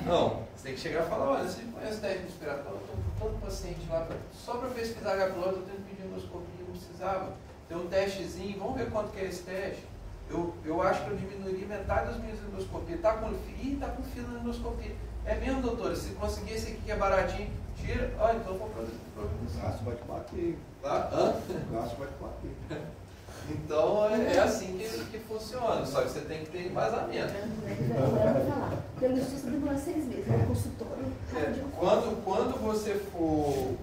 Speaker 1: Não, você tem que chegar e falar, olha, você conhece teste respiratório? Eu estou com todo paciente lá, só para pesquisar H. pylori, eu estou tendo que pedir endoscopia, não precisava. Tem um testezinho, vamos ver quanto que é esse teste. Eu acho que eu diminuiria metade das minhas endoscopias. Está com fila na endoscopia. É mesmo, doutora? Se conseguir esse aqui que é baratinho, tira. Então eu vou produzir.
Speaker 4: O gasto vai te bater.
Speaker 1: O
Speaker 4: gasto vai te bater.
Speaker 1: Então é assim que funciona. Só que você tem que ter embasamento.
Speaker 3: Agora eu vou falar. Pelo justiça demora 6 meses. No consultório.
Speaker 1: Quando você for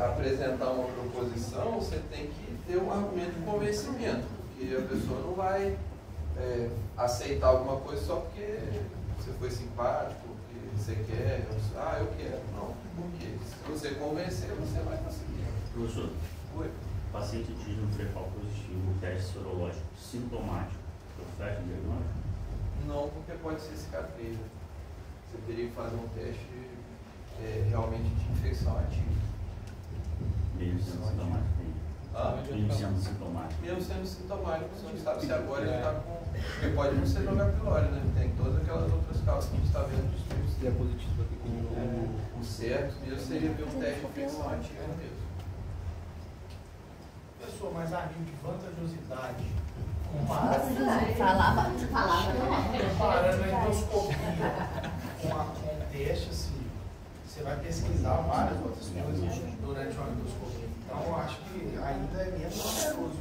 Speaker 1: apresentar uma proposição, você tem que ter um argumento de convencimento. Porque a pessoa não vai aceitar alguma coisa só porque você foi simpático, porque você quer, eu quero. Não, porque se você convencer, você vai conseguir.
Speaker 5: Professor,
Speaker 1: Oi?
Speaker 5: Paciente antígeno fecal positivo, teste sorológico sintomático, eu fecho o diagnóstico?
Speaker 1: Não, porque pode ser cicatriz. Você teria que fazer um teste realmente de infecção ativa.
Speaker 5: Mesmo sendo sintomático, tem. Mesmo sendo sintomático.
Speaker 1: Mesmo sendo sintomático, você não sabe se agora ele está com. Porque pode não ser no H. pylori, né? Tem todas aquelas outras causas que a gente está vendo dos estudos.
Speaker 4: Se é positivo aqui com
Speaker 1: O certo mesmo seria ver um teste de infecção ativa mesmo.
Speaker 6: Pessoa, mas a nível de vantajosidade,
Speaker 3: Falava não.
Speaker 6: comparando a endoscopia com um teste, assim, você vai pesquisar várias outras coisas durante uma endoscopia. Então, eu acho que ainda é menos poderoso.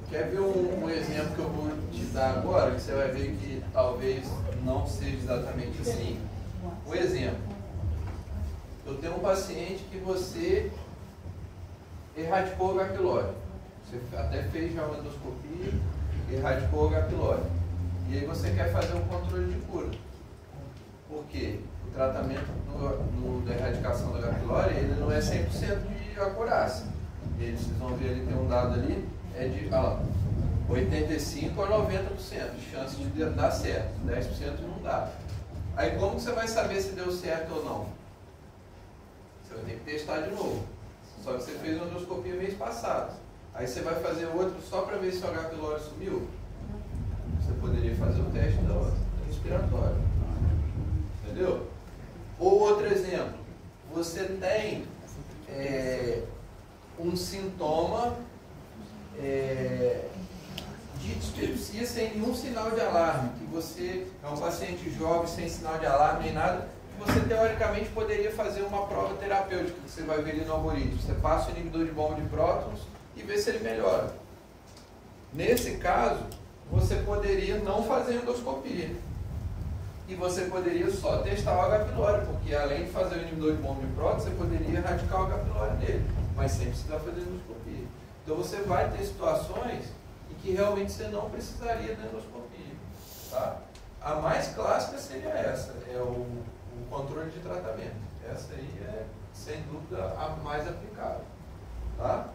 Speaker 1: Quer ver um exemplo que eu vou te dar agora, que você vai ver que talvez não seja exatamente assim? O exemplo. eu tenho um paciente que você erradicou o H. pylori. Você até fez já uma endoscopia, erradicou o H. pylori. E aí você quer fazer um controle de cura. Por quê? O tratamento da erradicação do H. pylori, ele não é 100% de acurácia. Vocês vão ver ali, tem um dado ali, é de 85% a 90% de chance de dar certo, 10% não dá. Aí como que você vai saber se deu certo ou não? Você vai ter que testar de novo. Só que você fez uma endoscopia mês passado. Aí você vai fazer outro só para ver se o H. pylori sumiu? Você poderia fazer o teste da respiratória. Entendeu? Ou outro exemplo, você tem um sintoma de dispepsia sem nenhum sinal de alarme, que você é um paciente jovem sem sinal de alarme nem nada, que você teoricamente poderia fazer uma prova terapêutica, que você vai ver ali no algoritmo. Você passa o inibidor de bomba de prótons e vê se ele melhora. Nesse caso, você poderia não fazer endoscopia. E você poderia só testar o H. pylori, porque além de fazer o inibidor de bomba de prótons, você poderia erradicar o H. pylori dele, mas sem precisar fazer endoscopia. Então você vai ter situações em que realmente você não precisaria de endoscopia. Tá? A mais clássica seria essa, é o controle de tratamento. Essa aí é, sem dúvida, a mais aplicável. Tá?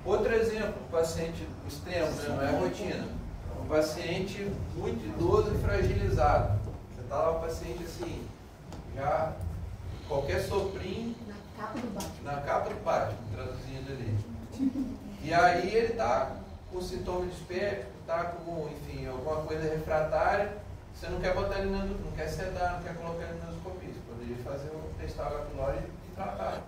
Speaker 1: Outro exemplo, paciente extremo, né? Não é rotina. Um paciente muito idoso e fragilizado. Você está lá, um paciente assim, já qualquer soprinho na capa do Batman, traduzindo ali. E aí ele está com sintoma dispéptico, está com, enfim, alguma coisa refratária. Você não quer botar ele não quer sedar, não quer colocar ele na endoscopia. Você poderia fazer testar o H. pylori e tratar.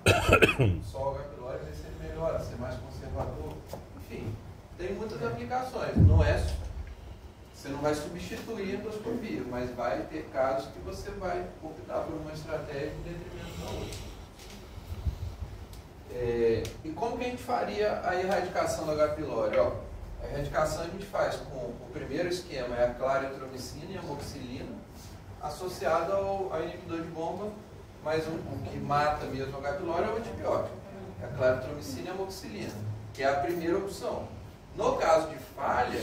Speaker 1: Só o H. pylori, ver se ele melhora, ser mais conservador. Enfim, tem muitas aplicações. Você não vai substituir a endoscopia, mas vai ter casos que você vai optar por uma estratégia em detrimento da outra. E como que a gente faria a erradicação do H. pylori? A erradicação a gente faz com o primeiro esquema, é a claretromicina e a amoxicilina, associado ao inibidor de bomba, mas o que mata mesmo o H. pylori é o antibiótico. É a claretromicina e a amoxicilina, que é a primeira opção. No caso de falha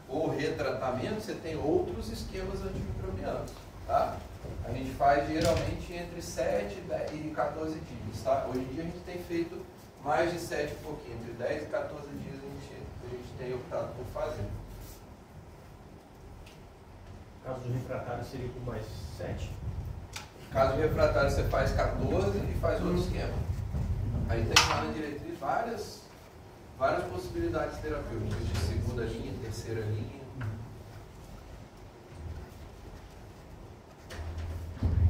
Speaker 1: ou retratamento, você tem outros esquemas antimicrobianos. Tá? A gente faz geralmente entre 7 e 14 dias. Tá? Hoje em dia a gente tem feito mais de 7 e pouquinho, entre 10 e 14 dias a gente tem optado por fazer.
Speaker 7: Caso de refratário seria com mais 7?
Speaker 1: Caso de refratário você faz 14 e faz outro esquema. Aí tem lá na diretriz várias possibilidades terapêuticas, de segunda linha, terceira linha.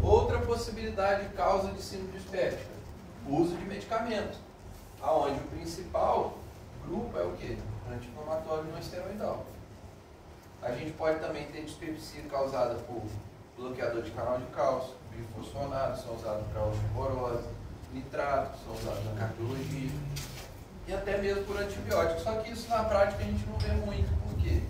Speaker 1: Outra possibilidade de causa de síndrome dispéptica, o uso de medicamento, aonde o principal grupo é o quê? Anti-inflamatório não esteroidal. A gente pode também ter dispepsia causada por bloqueador de canal de cálcio, bifosfonados, são usados para osteoporose, nitratos, são usados na cardiologia, e até mesmo por antibióticos. Só que isso na prática a gente não vê muito, porque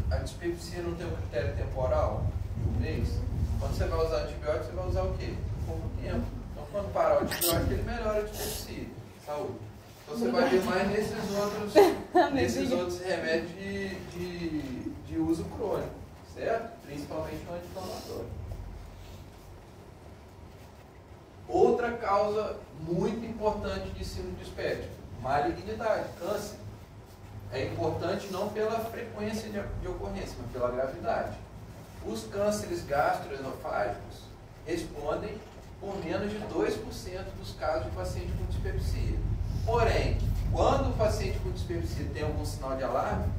Speaker 1: a dispepsia não tem um critério temporal de um mês. Quando você vai usar antibiótico, você vai usar o quê? Pouco tempo. Então quando parar o antibiótico, ele melhora a dispepsia, saúde. Então você vai ver mais nesses outros remédios de uso crônico, certo? Principalmente no anti-inflamatório. Outra causa muito importante de síndrome dispéptica, malignidade, câncer. É importante não pela frequência de ocorrência, mas pela gravidade. Os cânceres gastroesofágicos respondem por menos de 2% dos casos de paciente com dispepsia. Porém, quando o paciente com dispepsia tem algum sinal de alarme,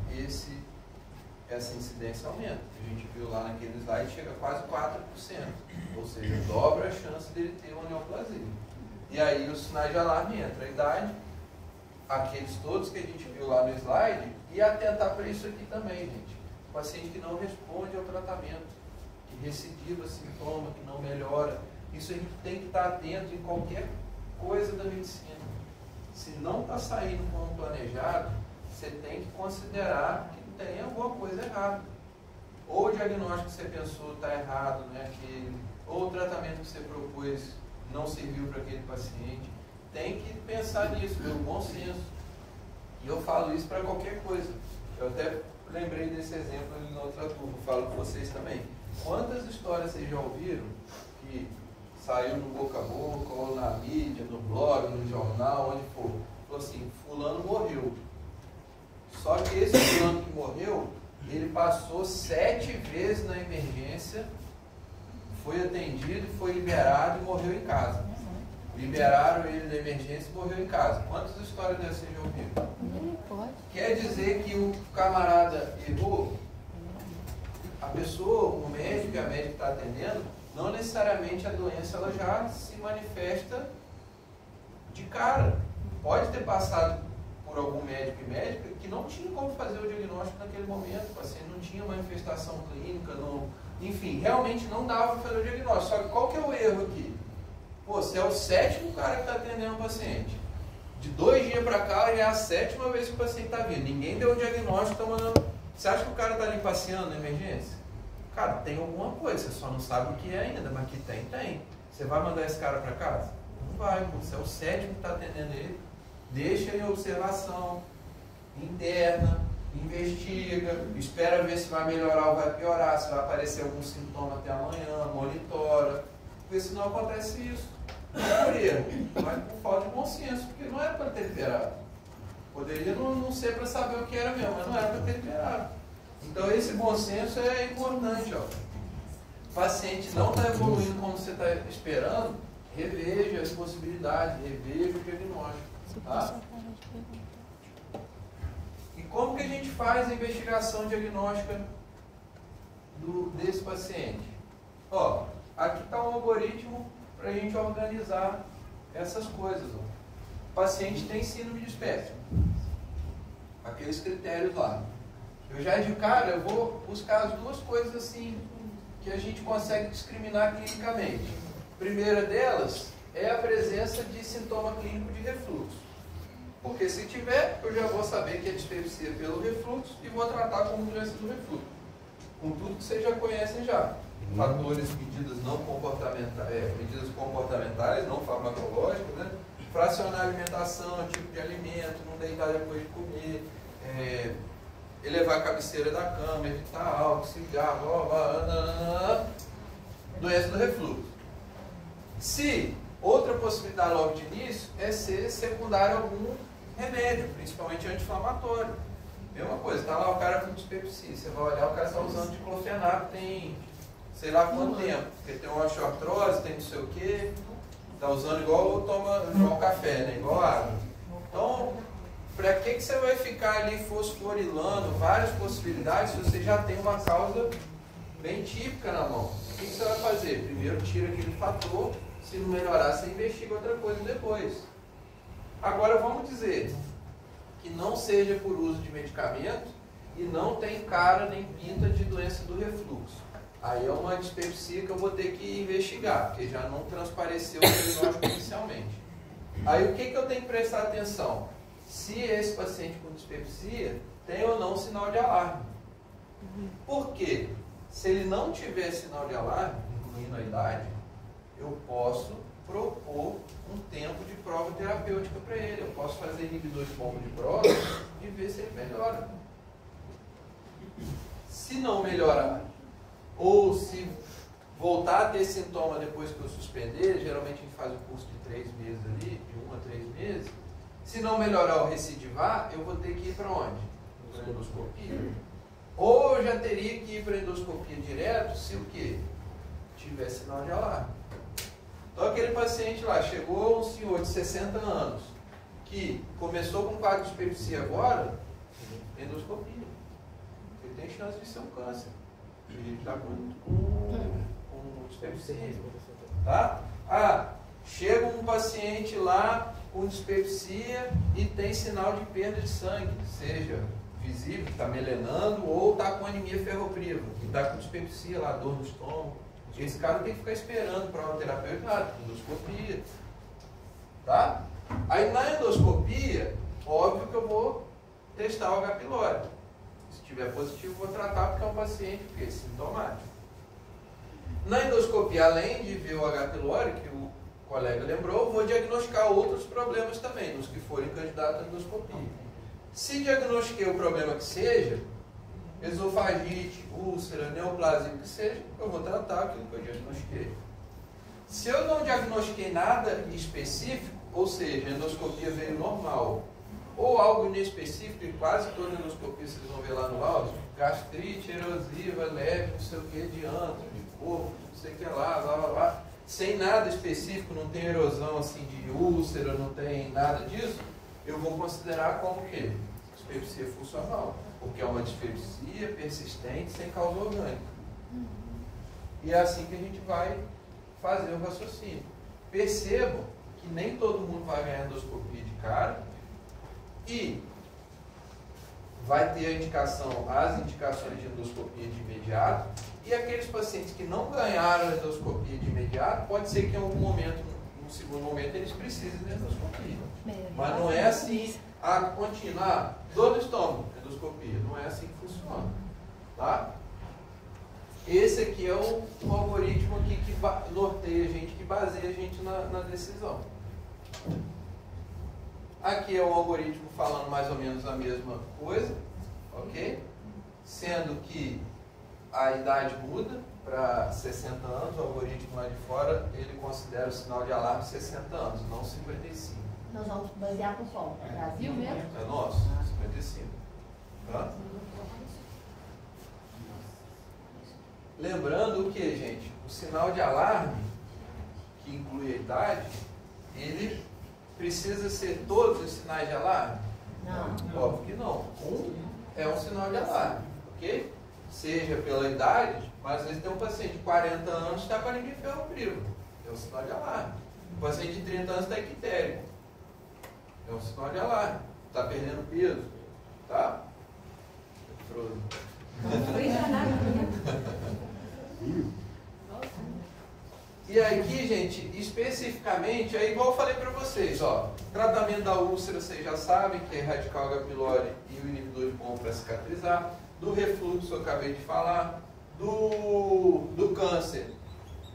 Speaker 1: essa incidência aumenta. A gente viu lá naquele slide, chega a quase 4%. Ou seja, dobra a chance dele ter uma neoplasia. E aí os sinais de alarme entram. A idade, aqueles todos que a gente viu lá no slide, e atentar para isso aqui também, gente. O paciente que não responde ao tratamento, que recidiva sintoma, que não melhora. Isso a gente tem que estar atento em qualquer coisa da medicina. Se não está saindo como planejado, você tem que considerar que tem alguma coisa errada. Ou o diagnóstico que você pensou está errado, né? Que tratamento que você propôs não serviu para aquele paciente. Tem que pensar nisso, pelo bom senso. E eu falo isso para qualquer coisa. Eu até lembrei desse exemplo ali na outra turma, falo com vocês também. Quantas histórias vocês já ouviram que saiu no boca a boca, ou na mídia, no blog, no jornal, onde for? Falou assim, fulano morreu. Só que esse fulano que morreu, ele passou 7 vezes na emergência, foi atendido, foi liberado e morreu em casa. Liberaram ele da emergência e morreu em casa. Quantas histórias dessas vocês já ouviram? Quer dizer que o camarada errou? A pessoa, o médico e a médica que está atendendo, não necessariamente a doença ela já se manifesta de cara. Pode ter passado por algum médico e médica que não tinha como fazer o diagnóstico naquele momento, o paciente não tinha manifestação clínica, não, enfim, realmente não dava para fazer o diagnóstico. Só que qual que é o erro aqui? Pô, você é o 7º cara que está atendendo o paciente. De 2 dias para cá, já é a 7ª vez que o paciente está vindo. Ninguém deu o diagnóstico, está mandando. Você acha que o cara está ali passeando na emergência? Cara, tem alguma coisa, você só não sabe o que é ainda, mas que tem. Você vai mandar esse cara para casa? Não vai, pô. Você é o 7º que está atendendo ele. Deixa ele em observação interna, investiga, espera ver se vai melhorar ou vai piorar, se vai aparecer algum sintoma até amanhã, monitora. Porque senão acontece isso. Não é por erro, mas por falta de bom senso, porque não era para ter liberado. Poderia não ser para saber o que era mesmo, mas não era para ter liberado. Então esse bom senso é importante. Ó. O paciente não está evoluindo como você está esperando, reveja as possibilidades, reveja o diagnóstico. Tá? E como que a gente faz a investigação diagnóstica desse paciente? Ó, aqui está um algoritmo para a gente organizar essas coisas. Ó. O paciente tem síndrome de espectro. Aqueles critérios lá. Eu já de cara, eu vou buscar as 2 coisas assim que a gente consegue discriminar clinicamente. A primeira delas é a presença de sintoma clínico de refluxo. Porque se tiver, eu já vou saber que é dispepsia pelo refluxo e vou tratar como doença do refluxo. Com tudo que vocês já conhecem já. Fatores, medidas comportamentais, não farmacológicas, né? Fracionar a alimentação, tipo de alimento, não deitar depois de comer, elevar a cabeceira da cama, evitar álcool, cigarro, doença do refluxo. Se outra possibilidade logo de início é ser secundário a algum remédio, principalmente anti-inflamatório. Mesma coisa, está lá o cara com dispepsia, você vai olhar, o cara está usando diclofenaco, tem sei lá quanto tempo, porque tem uma osteoartrose, tem não sei o que, está usando igual igual café, né? Igual água. Então, para que você vai ficar ali fosforilando várias possibilidades se você já tem uma causa bem típica na mão? O que você vai fazer? Primeiro tira aquele fator, se não melhorar, você investiga outra coisa depois. Agora vamos dizer que não seja por uso de medicamento e não tem cara nem pinta de doença do refluxo. Aí é uma dispepsia que eu vou ter que investigar, porque já não transpareceu o diagnóstico inicialmente. Aí o que eu tenho que prestar atenção? Se esse paciente com dispepsia tem ou não sinal de alarme. Por quê? Se ele não tiver sinal de alarme, incluindo a idade, eu posso propor um tempo de prova terapêutica para ele. Eu posso fazer inibidor de bomba de prova e ver se ele melhora. Se não melhorar, ou se voltar a ter sintoma depois que eu suspender, geralmente a gente faz um curso de 3 meses ali, de 1 a 3 meses. Se não melhorar ou recidivar, eu vou ter que ir para onde? Para endoscopia. Ou eu já teria que ir para endoscopia direto se o quê? Tiver sinal de alarme. Então aquele paciente lá, chegou um senhor de 60 anos, que começou com quadro de dispepsia agora, endoscopia. Ele tem chance de ser um câncer. Ele está com dispepsia. Tá? Chega um paciente lá com dispepsia e tem sinal de perda de sangue, seja visível, que está melenando, ou está com anemia ferropriva, que está com dispepsia lá, dor no estômago. Esse cara tem que ficar esperando prova terapêutica, endoscopia. Tá? Aí na endoscopia, óbvio que eu vou testar o H. pylori. Se tiver positivo, vou tratar porque é um paciente sintomático. Na endoscopia, além de ver o H. pylori, que o colega lembrou, eu vou diagnosticar outros problemas também, nos que forem candidatos à endoscopia. Se diagnostiquei o problema que seja, esofagite, úlcera, neoplasia, que seja, eu vou tratar aquilo que eu diagnostiquei. Se eu não diagnostiquei nada específico, ou seja, a endoscopia veio normal, ou algo inespecífico, e quase toda endoscopia vocês vão ver lá no áudio, gastrite erosiva, leve, não sei o que, de antro, de corpo, não sei o que lá, sem nada específico, não tem erosão assim de úlcera, não tem nada disso, eu vou considerar como o quê? Dispepsia funcional, porque é uma dispepsia persistente sem causa orgânica. E é assim que a gente vai fazer o raciocínio. Percebam que nem todo mundo vai ganhar endoscopia de cara e vai ter a indicação, as indicações de endoscopia de imediato, e aqueles pacientes que não ganharam a endoscopia de imediato, pode ser que em algum momento, no segundo momento, eles precisem de endoscopia. Mas não é assim, continuar, dor no estômago, endoscopia, não é assim que funciona. Tá? Esse aqui é um algoritmo aqui que norteia a gente, que baseia a gente na decisão. Aqui é um algoritmo falando mais ou menos a mesma coisa, ok? Sendo que a idade muda para 60 anos, o algoritmo lá de fora, ele considera o sinal de alarme 60 anos, não 55.
Speaker 3: Nós vamos basear por qual? Brasil mesmo?
Speaker 1: É nosso, 55. Tá? Lembrando o que, gente? O sinal de alarme, que inclui a idade, ele precisa ser todos os sinais de alarme?
Speaker 3: Não.
Speaker 1: Óbvio que não. Um é um sinal de alarme, ok? Seja pela idade, mas às vezes tem um paciente de 40 anos que está com anemia ferropriva. É um sinal de alarme. Um paciente de 30 anos está ictérico. É um sinal de alarme. Está perdendo peso. Tá? E aqui, gente, especificamente, é igual eu falei para vocês, ó, tratamento da úlcera, vocês já sabem, que é radical H. pylori e o inibidor de POM para cicatrizar. Do refluxo, eu acabei de falar. Do câncer,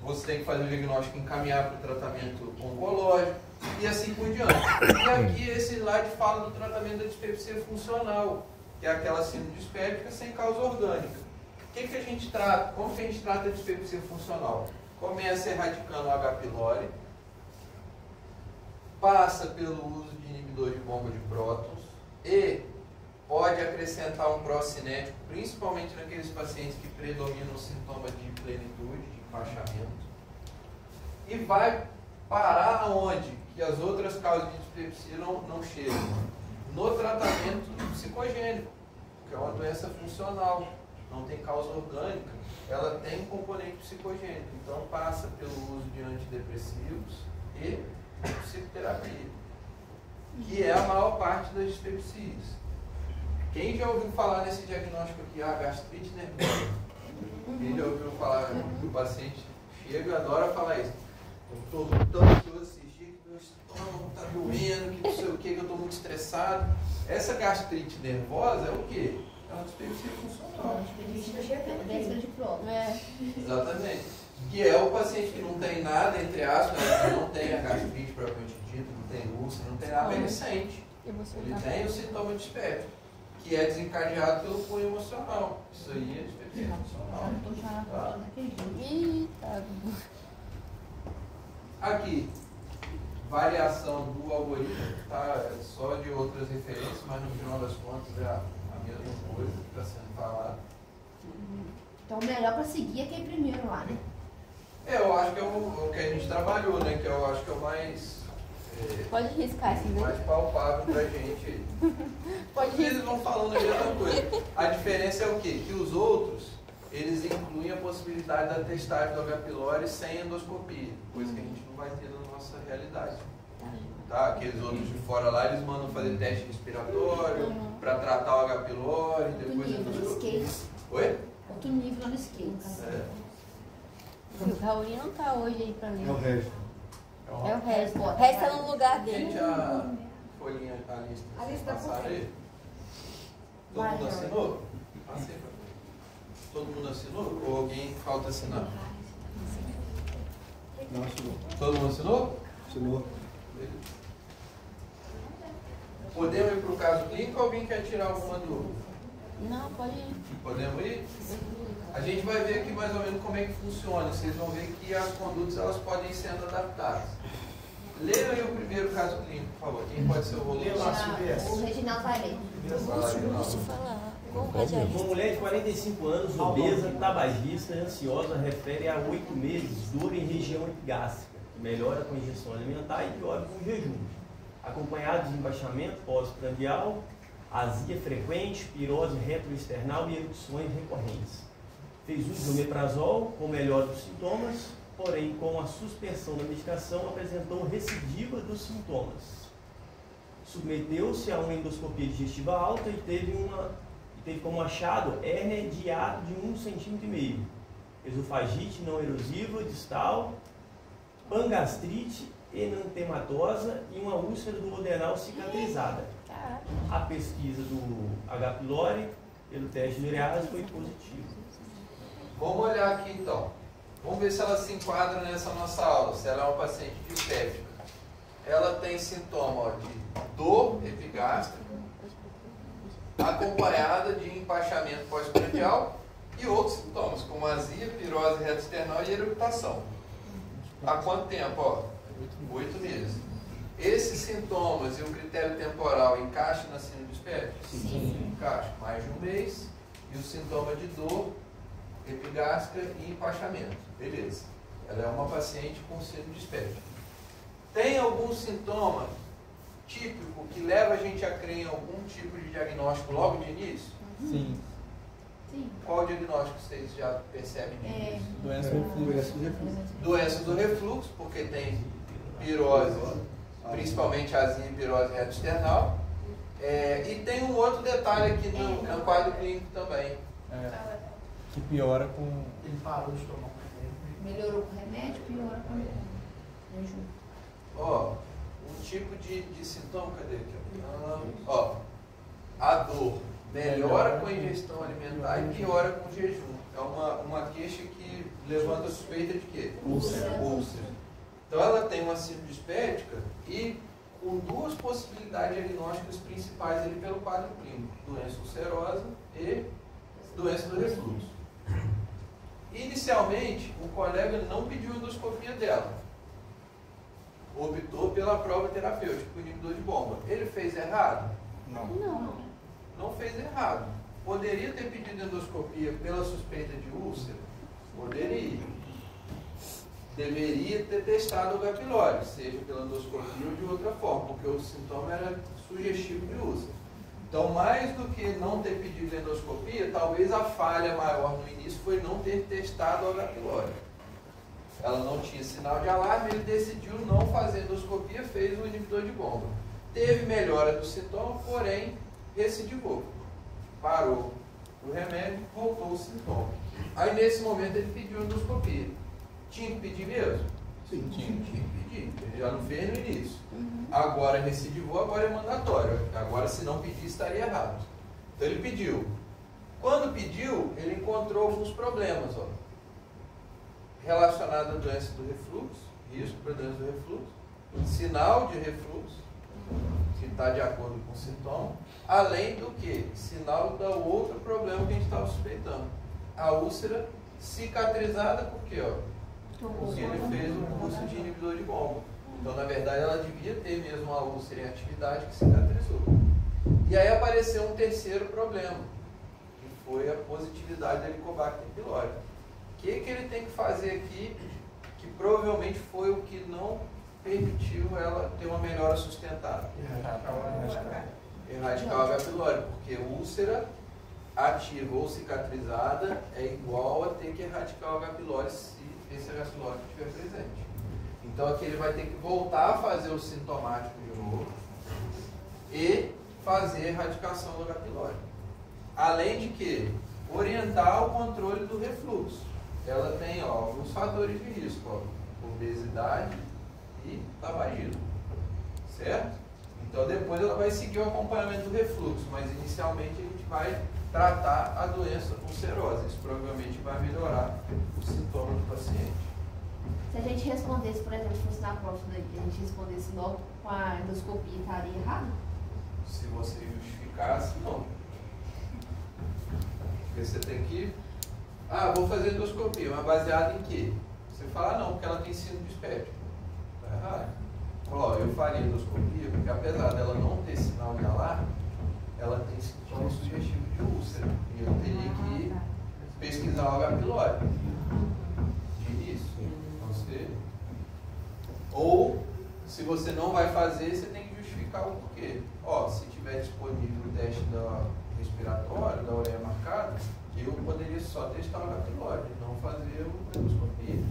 Speaker 1: você tem que fazer o diagnóstico e encaminhar para o tratamento oncológico, e assim por diante. E aqui, esse slide fala do tratamento da dispepsia funcional, que é aquela síndrome dispéptica sem causa orgânica. O que a gente trata? Como que a gente trata a dispepsia funcional? Começa erradicando o H. pylori, passa pelo uso de inibidor de bomba de prótons e pode acrescentar um procinético, principalmente naqueles pacientes que predominam o sintoma de plenitude, de empachamento. E vai parar aonde? Que as outras causas de dispepsia não chegam. No tratamento psicogênico, que é uma doença funcional, não tem causa orgânica, ela tem um componente psicogênico, então passa pelo uso de antidepressivos e psicoterapia, que é a maior parte das dispepsias. Quem já ouviu falar nesse diagnóstico aqui, gastrite nervosa? Quem já ouviu falar que o paciente chega e adora falar isso? Eu estou tão ansioso esses dias que meu estômago está doendo, que não sei o que eu estou muito estressado. Essa gastrite nervosa é o quê? É uma dispepsia funcional.
Speaker 3: Décima de prova.
Speaker 1: Exatamente. Que é o paciente que não tem nada, entre aspas, que não tem a gastrite propriamente dita, não tem úlcera, não tem nada, ele sente. Ele tem o sintoma dispéptico, que é desencadeado pelo cunho emocional. Isso aí é dispepsia funcional. Tá? Aqui, variação do algoritmo, tá? É só de outras referências, mas no final das contas é a mesma coisa que está sendo falada.
Speaker 3: Então, o melhor para seguir é quem primeiro lá, né?
Speaker 1: Eu acho que é o que a gente trabalhou, né? Que eu acho que é o mais...
Speaker 8: Pode riscar esse vídeo.
Speaker 1: mais palpável pra gente.
Speaker 8: Pode
Speaker 1: Eles vão falando a mesma coisa. A diferença é o quê? Que os outros, eles incluem a possibilidade da testagem do H. pylori sem endoscopia, coisa que a gente não vai ter na nossa realidade. Tá? Aqueles outros de fora lá, eles mandam fazer teste respiratório para tratar o H. pylori, depois endoscopia. Oi?
Speaker 3: Outro nível lá no skate.
Speaker 8: O Raulinho não tá hoje aí pra ler.
Speaker 4: É o resto.
Speaker 8: É o resto. O resto tá no lugar dele.
Speaker 1: Gente, a folhinha, a lista passaram aí? Todo mundo assinou? Passei pra mim. Todo mundo assinou? Ou alguém falta assinar?
Speaker 4: Não, assinou.
Speaker 1: Todo mundo assinou?
Speaker 4: Assinou.
Speaker 1: Podemos ir para o caso clínico ou alguém quer tirar alguma dúvida?
Speaker 8: Não, pode ir.
Speaker 1: Podemos ir? A gente vai ver aqui mais ou menos como é que funciona. Vocês vão ver que as condutas elas podem ir sendo adaptadas. Leia aí o primeiro caso clínico, por favor. Quem pode ser o
Speaker 6: Lê lá,
Speaker 1: voluntário?
Speaker 6: Silvestre.
Speaker 3: O Reginaldo vai ler.
Speaker 8: Deixa eu falar. Como radialista?
Speaker 9: Uma mulher de 45 anos, obesa, tabagista e ansiosa, refere a 8 meses, dor em região epigástrica, melhora com ingestão alimentar e piora com jejum, acompanhado de embaixamento pós-prandial, azia frequente, pirose retroesternal e erupções recorrentes. Fez uso de omeprazol com melhora dos sintomas, porém com a suspensão da medicação apresentou recidiva dos sintomas. Submeteu-se a uma endoscopia digestiva alta e teve como achado hérnia de hiato de 1,5 cm, esofagite não erosiva distal, pangastrite enantematosa e uma úlcera do duodenal cicatrizada. A pesquisa do H. pylori pelo teste de urease foi positiva.
Speaker 1: Vamos olhar aqui então. Vamos ver se ela se enquadra nessa nossa aula, se ela é uma paciente dispéptica. Ela tem sintoma de dor epigástrica, acompanhada de empachamento pós-prandial e outros sintomas, como azia, pirose retroesternal e eructação. Há quanto tempo? 8 meses. Esses sintomas e o critério temporal encaixam na síndrome dispéptica?
Speaker 3: Sim.
Speaker 1: Encaixa. Mais de um mês. E o sintoma de dor epigástrica e empachamento. Beleza. Ela é uma paciente com síndrome dispéptica. Tem algum sintoma típico que leva a gente a crer em algum tipo de diagnóstico logo de início?
Speaker 2: Sim.
Speaker 3: Sim.
Speaker 1: Qual o diagnóstico vocês já percebem de início?
Speaker 2: Doença do refluxo.
Speaker 1: Doença do refluxo, porque tem pirose, principalmente azia e pirose retroesternal. E tem um outro detalhe aqui no quadro clínico também.
Speaker 2: Que piora com...
Speaker 6: Ele parou de tomar um remédio.
Speaker 3: Melhorou com remédio, piora com jejum.
Speaker 1: Ó, um tipo de sintoma, cadê aqui? Ó, a dor melhora com a ingestão alimentar e piora com o jejum. É uma queixa que levanta a suspeita de quê?
Speaker 2: Úlcera.
Speaker 1: Então ela tem uma síndrome dispéptica e com duas possibilidades diagnósticas principais ali pelo quadro clínico: doença ulcerosa e doença do refluxo. Inicialmente, o colega não pediu endoscopia dela. Optou pela prova terapêutica, o inibidor de bomba. Ele fez errado? Não fez errado. Poderia ter pedido endoscopia pela suspeita de úlcera? Poderia. Deveria ter testado o H. pylori, seja pela endoscopia ou de outra forma, porque o sintoma era sugestivo de úlcera. Então, mais do que não ter pedido endoscopia, talvez a falha maior no início foi não ter testado o H. pylori. Ela não tinha sinal de alarme, ele decidiu não fazer endoscopia, fez o inibidor de bomba. Teve melhora do sintoma, porém recidivou. Parou o remédio, voltou o sintoma. Aí nesse momento ele pediu endoscopia. Tinha que pedir mesmo?
Speaker 4: Sim.
Speaker 1: Tinha que pedir. Ele já não fez no início. Agora recidivou, agora é mandatório. Agora se não pedir estaria errado. Então ele pediu. Quando pediu, ele encontrou alguns problemas, ó, relacionado à doença do refluxo, risco para a doença do refluxo, sinal de refluxo, que está de acordo com o sintoma, além do que sinal do outro problema que a gente estava suspeitando, a úlcera cicatrizada, por quê? Porque ele fez um curso de inibidor de bomba. Então, na verdade, ela devia ter mesmo uma úlcera em atividade que cicatrizou. E aí apareceu um terceiro problema, que foi a positividade da Helicobacter pylori. O que ele tem que fazer aqui, que provavelmente foi o que não permitiu ela ter uma melhora sustentada? Erradicar o H. pylori, porque úlcera ativa ou cicatrizada é igual a ter que erradicar o H. pylori se esse H. pylori estiver presente. Então aqui ele vai ter que voltar a fazer o sintomático de novo e fazer a erradicação do H. pylori. Além de que orientar o controle do refluxo. Ela tem alguns fatores de risco, obesidade e tabagismo, certo? Então depois ela vai seguir o acompanhamento do refluxo, mas inicialmente a gente vai tratar a doença ulcerosa. Isso provavelmente vai melhorar o sintoma do paciente.
Speaker 3: Se a gente respondesse, por exemplo, fosse na prova, né, a gente respondesse logo com a endoscopia, estaria errado?
Speaker 1: Se você justificasse, não. Porque você tem que... Ah, vou fazer endoscopia, mas baseado em quê? Você fala, não, porque ela tem síndrome dispéptica. Está errado. Ó, eu faria endoscopia porque apesar dela não ter sinal de alarme, ela tem sintoma sugestivo de úlcera. E eu teria que pesquisar o H. pylori. De início. Então, ou, se você não vai fazer, você tem que justificar o porquê. Ó, se tiver disponível o teste da respiratória, da ureia marcada, eu poderia só testar o H. pylori, não fazer a endoscopia.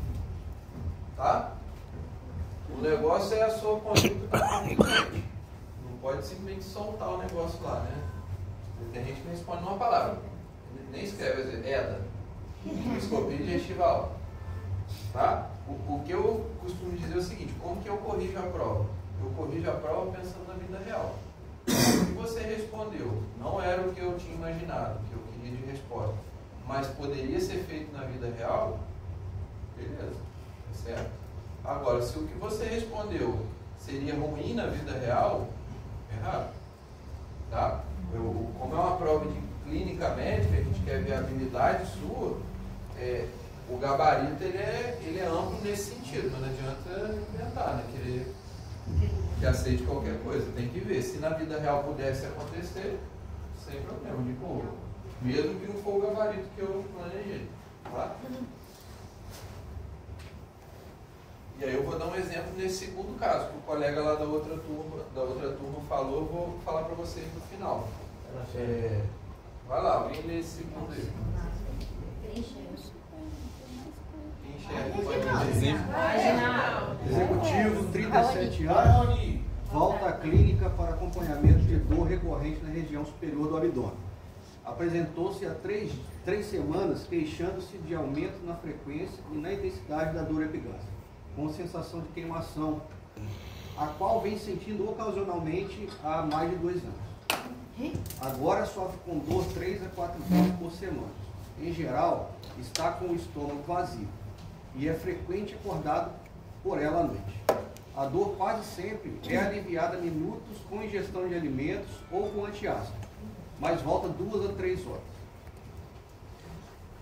Speaker 1: Tá? O negócio é a sua conduta contingente. Não pode simplesmente soltar o negócio lá, né? Tem gente que responde numa palavra. Nem escreve, às vezes, EDA. Endoscopia digestiva. Tá? O que eu costumo dizer é o seguinte, como que eu corrijo a prova? Eu corrijo a prova pensando na vida real. Se você respondeu, não era o que eu tinha imaginado, o que eu queria de resposta, mas poderia ser feito na vida real, beleza, tá certo? Agora, se o que você respondeu seria ruim na vida real, errado. Tá? Como é uma prova de clínica médica, a gente quer ver a habilidade sua, o gabarito ele é amplo nesse sentido, mas não adianta inventar, né? Querer que aceite qualquer coisa. Tem que ver. Se na vida real pudesse acontecer, sem problema, de boa. Mesmo que não for o gabarito que eu planejei. Tá? E aí eu vou dar um exemplo nesse segundo caso, que o colega lá da outra turma falou, eu vou falar para vocês no final. Vai lá, alguém lê esse segundo aí.
Speaker 4: Executivo, 37 anos, volta à clínica para acompanhamento de dor recorrente na região superior do abdômen. Apresentou-se há três semanas queixando-se de aumento na frequência e na intensidade da dor epigástrica, com sensação de queimação, a qual vem sentindo ocasionalmente há mais de 2 anos. Agora sofre com dor 3 a 4 vezes por semana. Em geral, está com o estômago vazio e é frequente acordado por ela à noite. A dor quase sempre é aliviada minutos com ingestão de alimentos ou com antiácido, mas volta 2 a 3 horas.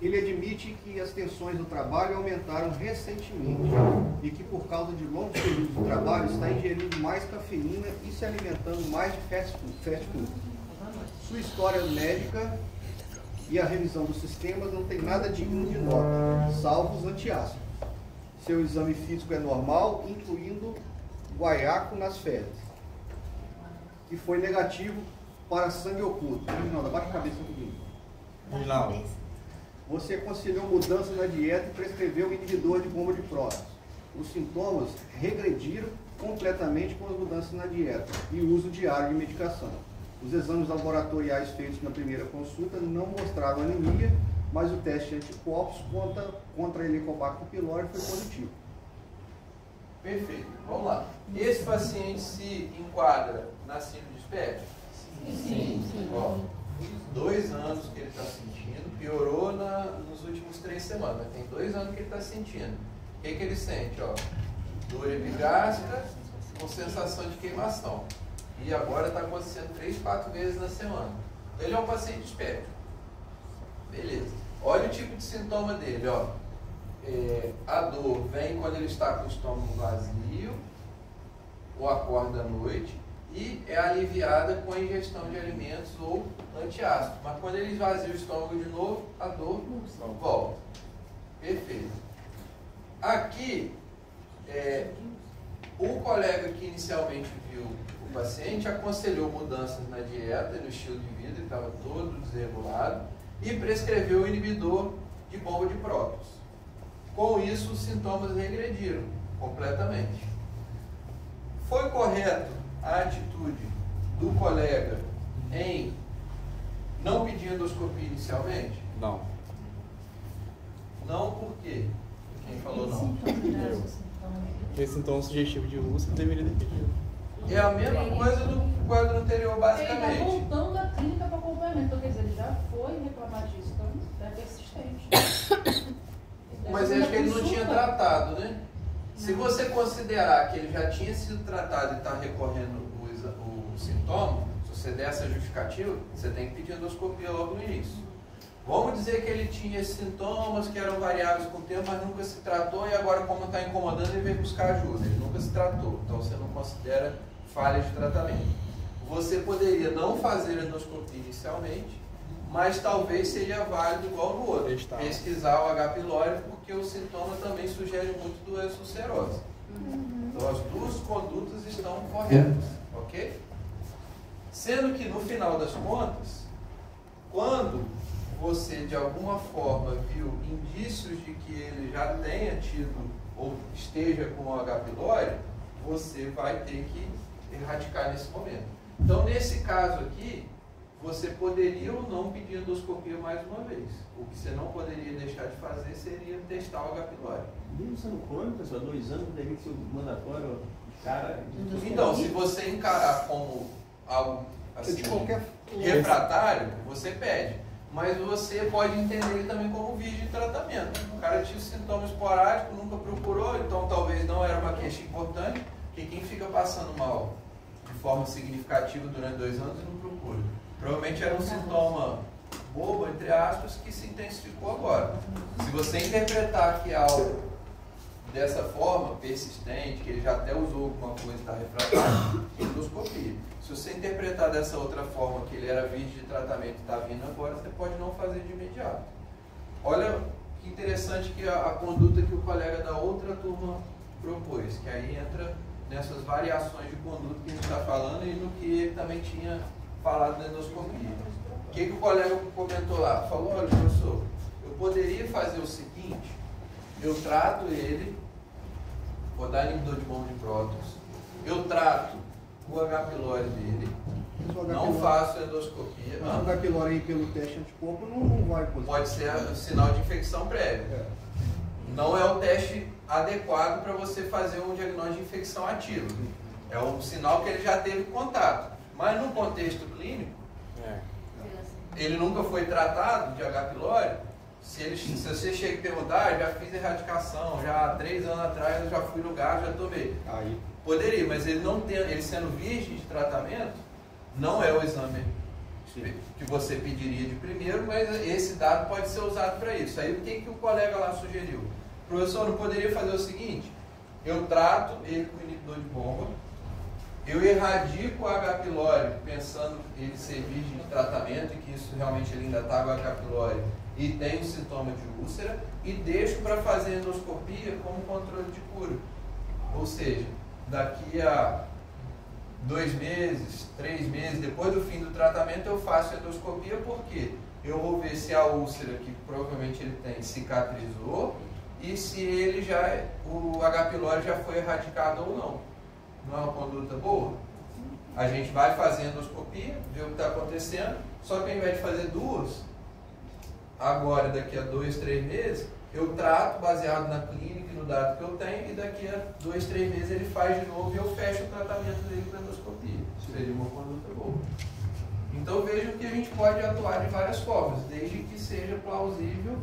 Speaker 4: Ele admite que as tensões do trabalho aumentaram recentemente e que por causa de longos períodos de trabalho está ingerindo mais cafeína e se alimentando mais de fast food. Sua história médica e a revisão dos sistemas não tem nada digno de nota, salvo os antiácidos. Seu exame físico é normal, incluindo guaiaco nas fezes, que foi negativo para sangue oculto. Não, baixa a cabeça um pouquinho. Você aconselhou mudança na dieta e prescreveu um inibidor de bomba de prótons. Os sintomas regrediram completamente com as mudanças na dieta e o uso diário de medicação. Os exames laboratoriais feitos na primeira consulta não mostraram anemia, mas o teste de anticorpos contra Helicobacter pylori foi positivo.
Speaker 1: Perfeito. Vamos lá. Esse paciente se enquadra na síndrome dispéptica? Sim. Ó, 2 anos que ele está sentindo, piorou nos últimos 3 semanas, tem 2 anos que ele está sentindo. O que ele sente? Ó, dor epigástrica com sensação de queimação. E agora está acontecendo 3, 4 vezes na semana. Ele é um paciente dispéptico. Beleza. Olha o tipo de sintoma dele, ó. A dor vem quando ele está com o estômago vazio, ou acorda à noite, e é aliviada com a ingestão de alimentos ou antiácido. Mas quando ele esvazia o estômago de novo, a dor volta. Perfeito. Aqui, o colega que inicialmente viu o paciente aconselhou mudanças na dieta e no estilo de vida, ele estava todo desregulado, e prescreveu o inibidor de bomba de prótons. Com isso, os sintomas regrediram completamente. Foi correto a atitude do colega em não pedir endoscopia inicialmente?
Speaker 2: Não.
Speaker 1: Não por quê? Quem falou não?
Speaker 2: Porque sintoma sugestivo de úlcera deveria ter pedido.
Speaker 1: É a mesma coisa do quadro anterior, basicamente.
Speaker 10: Ele está voltando da clínica para acompanhamento, então quer dizer, ele já foi reclamar disso, então deve ter assistente.
Speaker 1: Mas acho que ele não tinha tratado, né? Se você considerar que ele já tinha sido tratado e está recorrendo o sintoma, se você der essa justificativa, você tem que pedir endoscopia logo no início. Vamos dizer que ele tinha sintomas que eram variáveis com o tempo, mas nunca se tratou, e agora, como está incomodando, ele veio buscar ajuda. Ele nunca se tratou, então você não considera falha de tratamento. Você poderia não fazer endoscopia inicialmente, mas talvez seja válido igual no outro. Pesquisar o H. pylori, porque o sintoma também sugere muito doença ulcerosa. Então as duas condutas estão corretas, ok? Sendo que no final das contas, quando você de alguma forma viu indícios de que ele já tenha tido ou esteja com o H. pylori, você vai ter que erradicar nesse momento. Então nesse caso aqui, você poderia ou não pedir endoscopia mais uma vez. O que você não poderia deixar de fazer seria testar o H. pylori.
Speaker 9: Mesmo sendo crônico, pessoal, 2 anos deve ser mandatório, cara.
Speaker 1: Então, se você encarar como algo assim, refratário, você pede. Mas você pode entender ele também como vídeo de tratamento. O cara tinha sintoma esporádico, nunca procurou, então talvez não era uma queixa importante, porque quem fica passando mal de forma significativa durante 2 anos não procura. Provavelmente era um sintoma bobo, entre aspas, que se intensificou agora. Se você interpretar que é algo dessa forma, persistente, que ele já até usou alguma coisa e está refratário, endoscopia. Se você interpretar dessa outra forma, que ele era vídeo de tratamento e está vindo agora, você pode não fazer de imediato. Olha que interessante que a conduta que o colega da outra turma propôs, que aí entra nessas variações de conduta que a gente está falando e no que ele também tinha falado da endoscopia. O que o colega comentou lá? Falou, olha, professor, eu poderia fazer o seguinte, eu trato ele, vou dar inibidor de bomba de prótons, eu trato o H. pylori dele, não faço endoscopia.
Speaker 4: O H. pylori pelo teste anticorpo não vai positivo.
Speaker 1: Pode ser sinal de infecção prévia. Não é o teste adequado para você fazer um diagnóstico de infecção ativa. É um sinal que ele já teve contato. Mas no contexto clínico, ele nunca foi tratado de H. pylori. Se você chega e perguntar, já fiz erradicação, já há 3 anos atrás eu já fui no GAF, já tomei. Aí poderia, mas ele não tem, ele sendo virgem de tratamento, não é o exame que você pediria de primeiro, mas esse dado pode ser usado para isso. Aí o que o colega lá sugeriu? Professor, não poderia fazer o seguinte, eu trato ele com inibidor de bomba, eu erradico o H. pylori, pensando ele ser virgem de tratamento e que isso realmente ele ainda está com o H. pylori e tem um sintoma de úlcera, e deixo para fazer endoscopia como controle de cura. Ou seja, daqui a 2 meses, 3 meses, depois do fim do tratamento, eu faço endoscopia, porque eu vou ver se a úlcera, que provavelmente ele tem, cicatrizou, e se ele o H. pylori já foi erradicado ou não. Não é uma conduta boa? A gente vai fazer endoscopia, ver o que está acontecendo, só que ao invés de fazer 2, agora, daqui a 2, 3 meses, eu trato baseado na clínica e no dado que eu tenho, e daqui a 2, 3 meses ele faz de novo e eu fecho o tratamento dele com endoscopia. Seria uma conduta boa. Então vejam que a gente pode atuar de várias formas, desde que seja plausível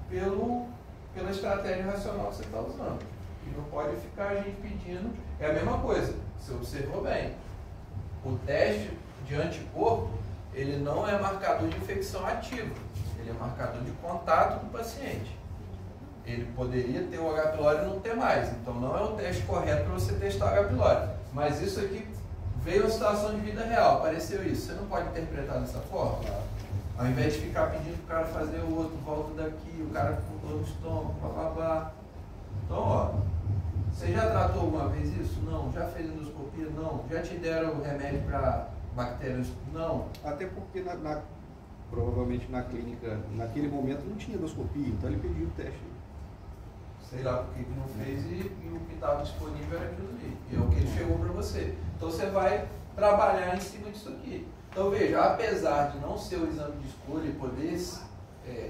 Speaker 1: pela estratégia racional que você está usando. E não pode ficar a gente pedindo. É a mesma coisa, você observou bem. O teste de anticorpo, ele não é marcador de infecção ativa. Ele é marcador de contato do paciente. Ele poderia ter o H. pylori e não ter mais. Então não é o teste correto para você testar o H. pylori. Mas isso aqui veio uma situação de vida real, apareceu isso. Você não pode interpretar dessa forma? Ao invés de ficar pedindo para o cara fazer o outro, volta daqui, o cara com dor no estômago, blá blá blá. Então, ó, você já tratou alguma vez isso? Não. Já fez endoscopia? Não. Já te deram remédio para bactérias? Não.
Speaker 4: Até porque provavelmente na clínica, naquele momento não tinha endoscopia, então ele pediu o teste.
Speaker 1: Sei lá por que não fez e o que estava disponível era aquilo ali. E é o que ele chegou para você. Então você vai trabalhar em cima disso aqui. Então veja, apesar de não ser o exame de escolha e poder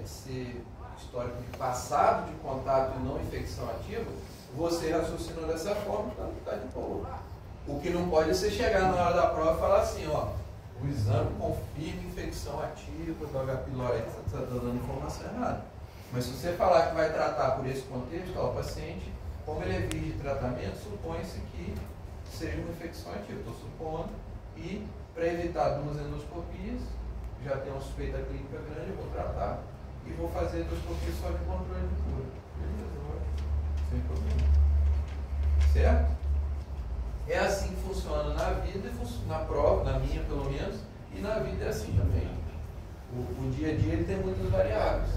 Speaker 1: ser histórico de passado de contato e não infecção ativa, você raciocinou dessa forma, então está de boa. O que não pode é você chegar na hora da prova e falar assim, ó, o exame confirma infecção ativa do H. pylori, você está dando informação errada. Mas se você falar que vai tratar por esse contexto, ó, o paciente como ele é via de tratamento, supõe-se que seja uma infecção ativa. Estou supondo, e para evitar 2 endoscopias, já tem uma suspeita clínica grande, eu vou tratar e vou fazer endoscopia só de controle de cura. Beleza, sem problema. Certo? É assim que funciona na vida, na prova, na minha pelo menos, e na vida é assim também. O dia a dia ele tem muitas variáveis.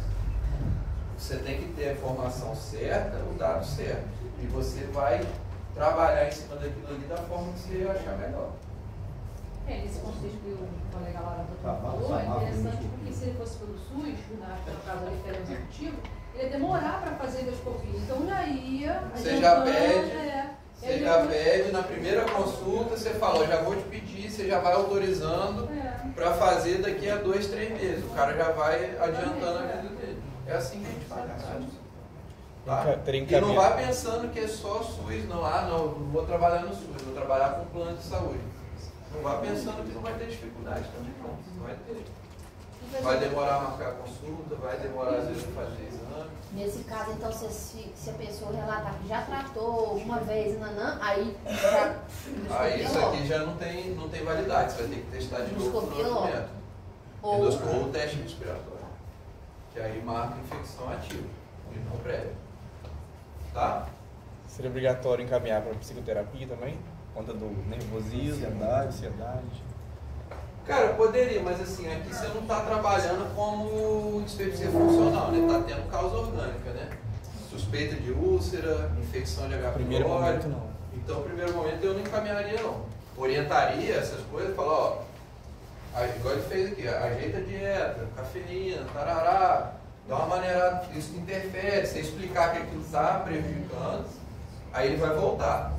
Speaker 1: Você tem que ter a informação certa, o dado certo. E você vai trabalhar em cima daquilo ali da forma que você achar melhor.
Speaker 10: Esse contexto que o colega lá falou é interessante porque se ele fosse pelo SUS, no caso da referência executiva, ele ia demorar para fazer endoscopia. Então já ia.
Speaker 1: Você já pede. Você já pede na primeira consulta, você fala, já vou te pedir, você já vai autorizando para fazer daqui a 2, 3 meses. O cara já vai adiantando a vida dele. É assim que a gente faz. Tá? E não vai pensando que é só SUS, não. Ah, não vou trabalhar no SUS, vou trabalhar com plano de saúde. Não vai pensando que não vai ter dificuldade também, não. Vai ter. Vai demorar a marcar a consulta, vai demorar às vezes a fazer exame.
Speaker 3: Nesse caso, então, se a pessoa relatar que já tratou uma vez, aí já...
Speaker 1: Aí isso aqui já não tem validade, você vai ter que testar de novo por outro método. Ou o teste respiratório. Que aí marca infecção ativa, e não prévia. Tá?
Speaker 2: Seria obrigatório encaminhar para psicoterapia também? Por conta do nervosismo, ansiedade.
Speaker 1: Cara, poderia, mas assim, aqui você não está trabalhando como dispepsia funcional, né? Está tendo causa orgânica, né? Suspeita de úlcera, infecção de H. pylori.
Speaker 2: Primeiro momento não.
Speaker 1: Então, no primeiro momento eu não encaminharia não. Orientaria essas coisas, falar, ó, igual ele fez aqui, ajeita a dieta, cafeína, tarará, dá uma maneirada, isso interfere, você explicar que aquilo está prejudicando, aí ele vai voltar.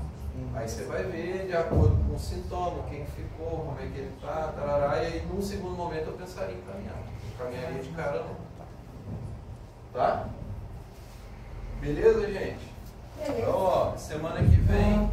Speaker 1: Aí você vai ver de acordo com o sintoma, quem ficou, como é que ele está, tarará, e aí num segundo momento eu pensaria em encaminhar. Não encaminharia de cara não. Tá? Beleza, gente?
Speaker 3: Beleza.
Speaker 1: Então, ó, semana que vem.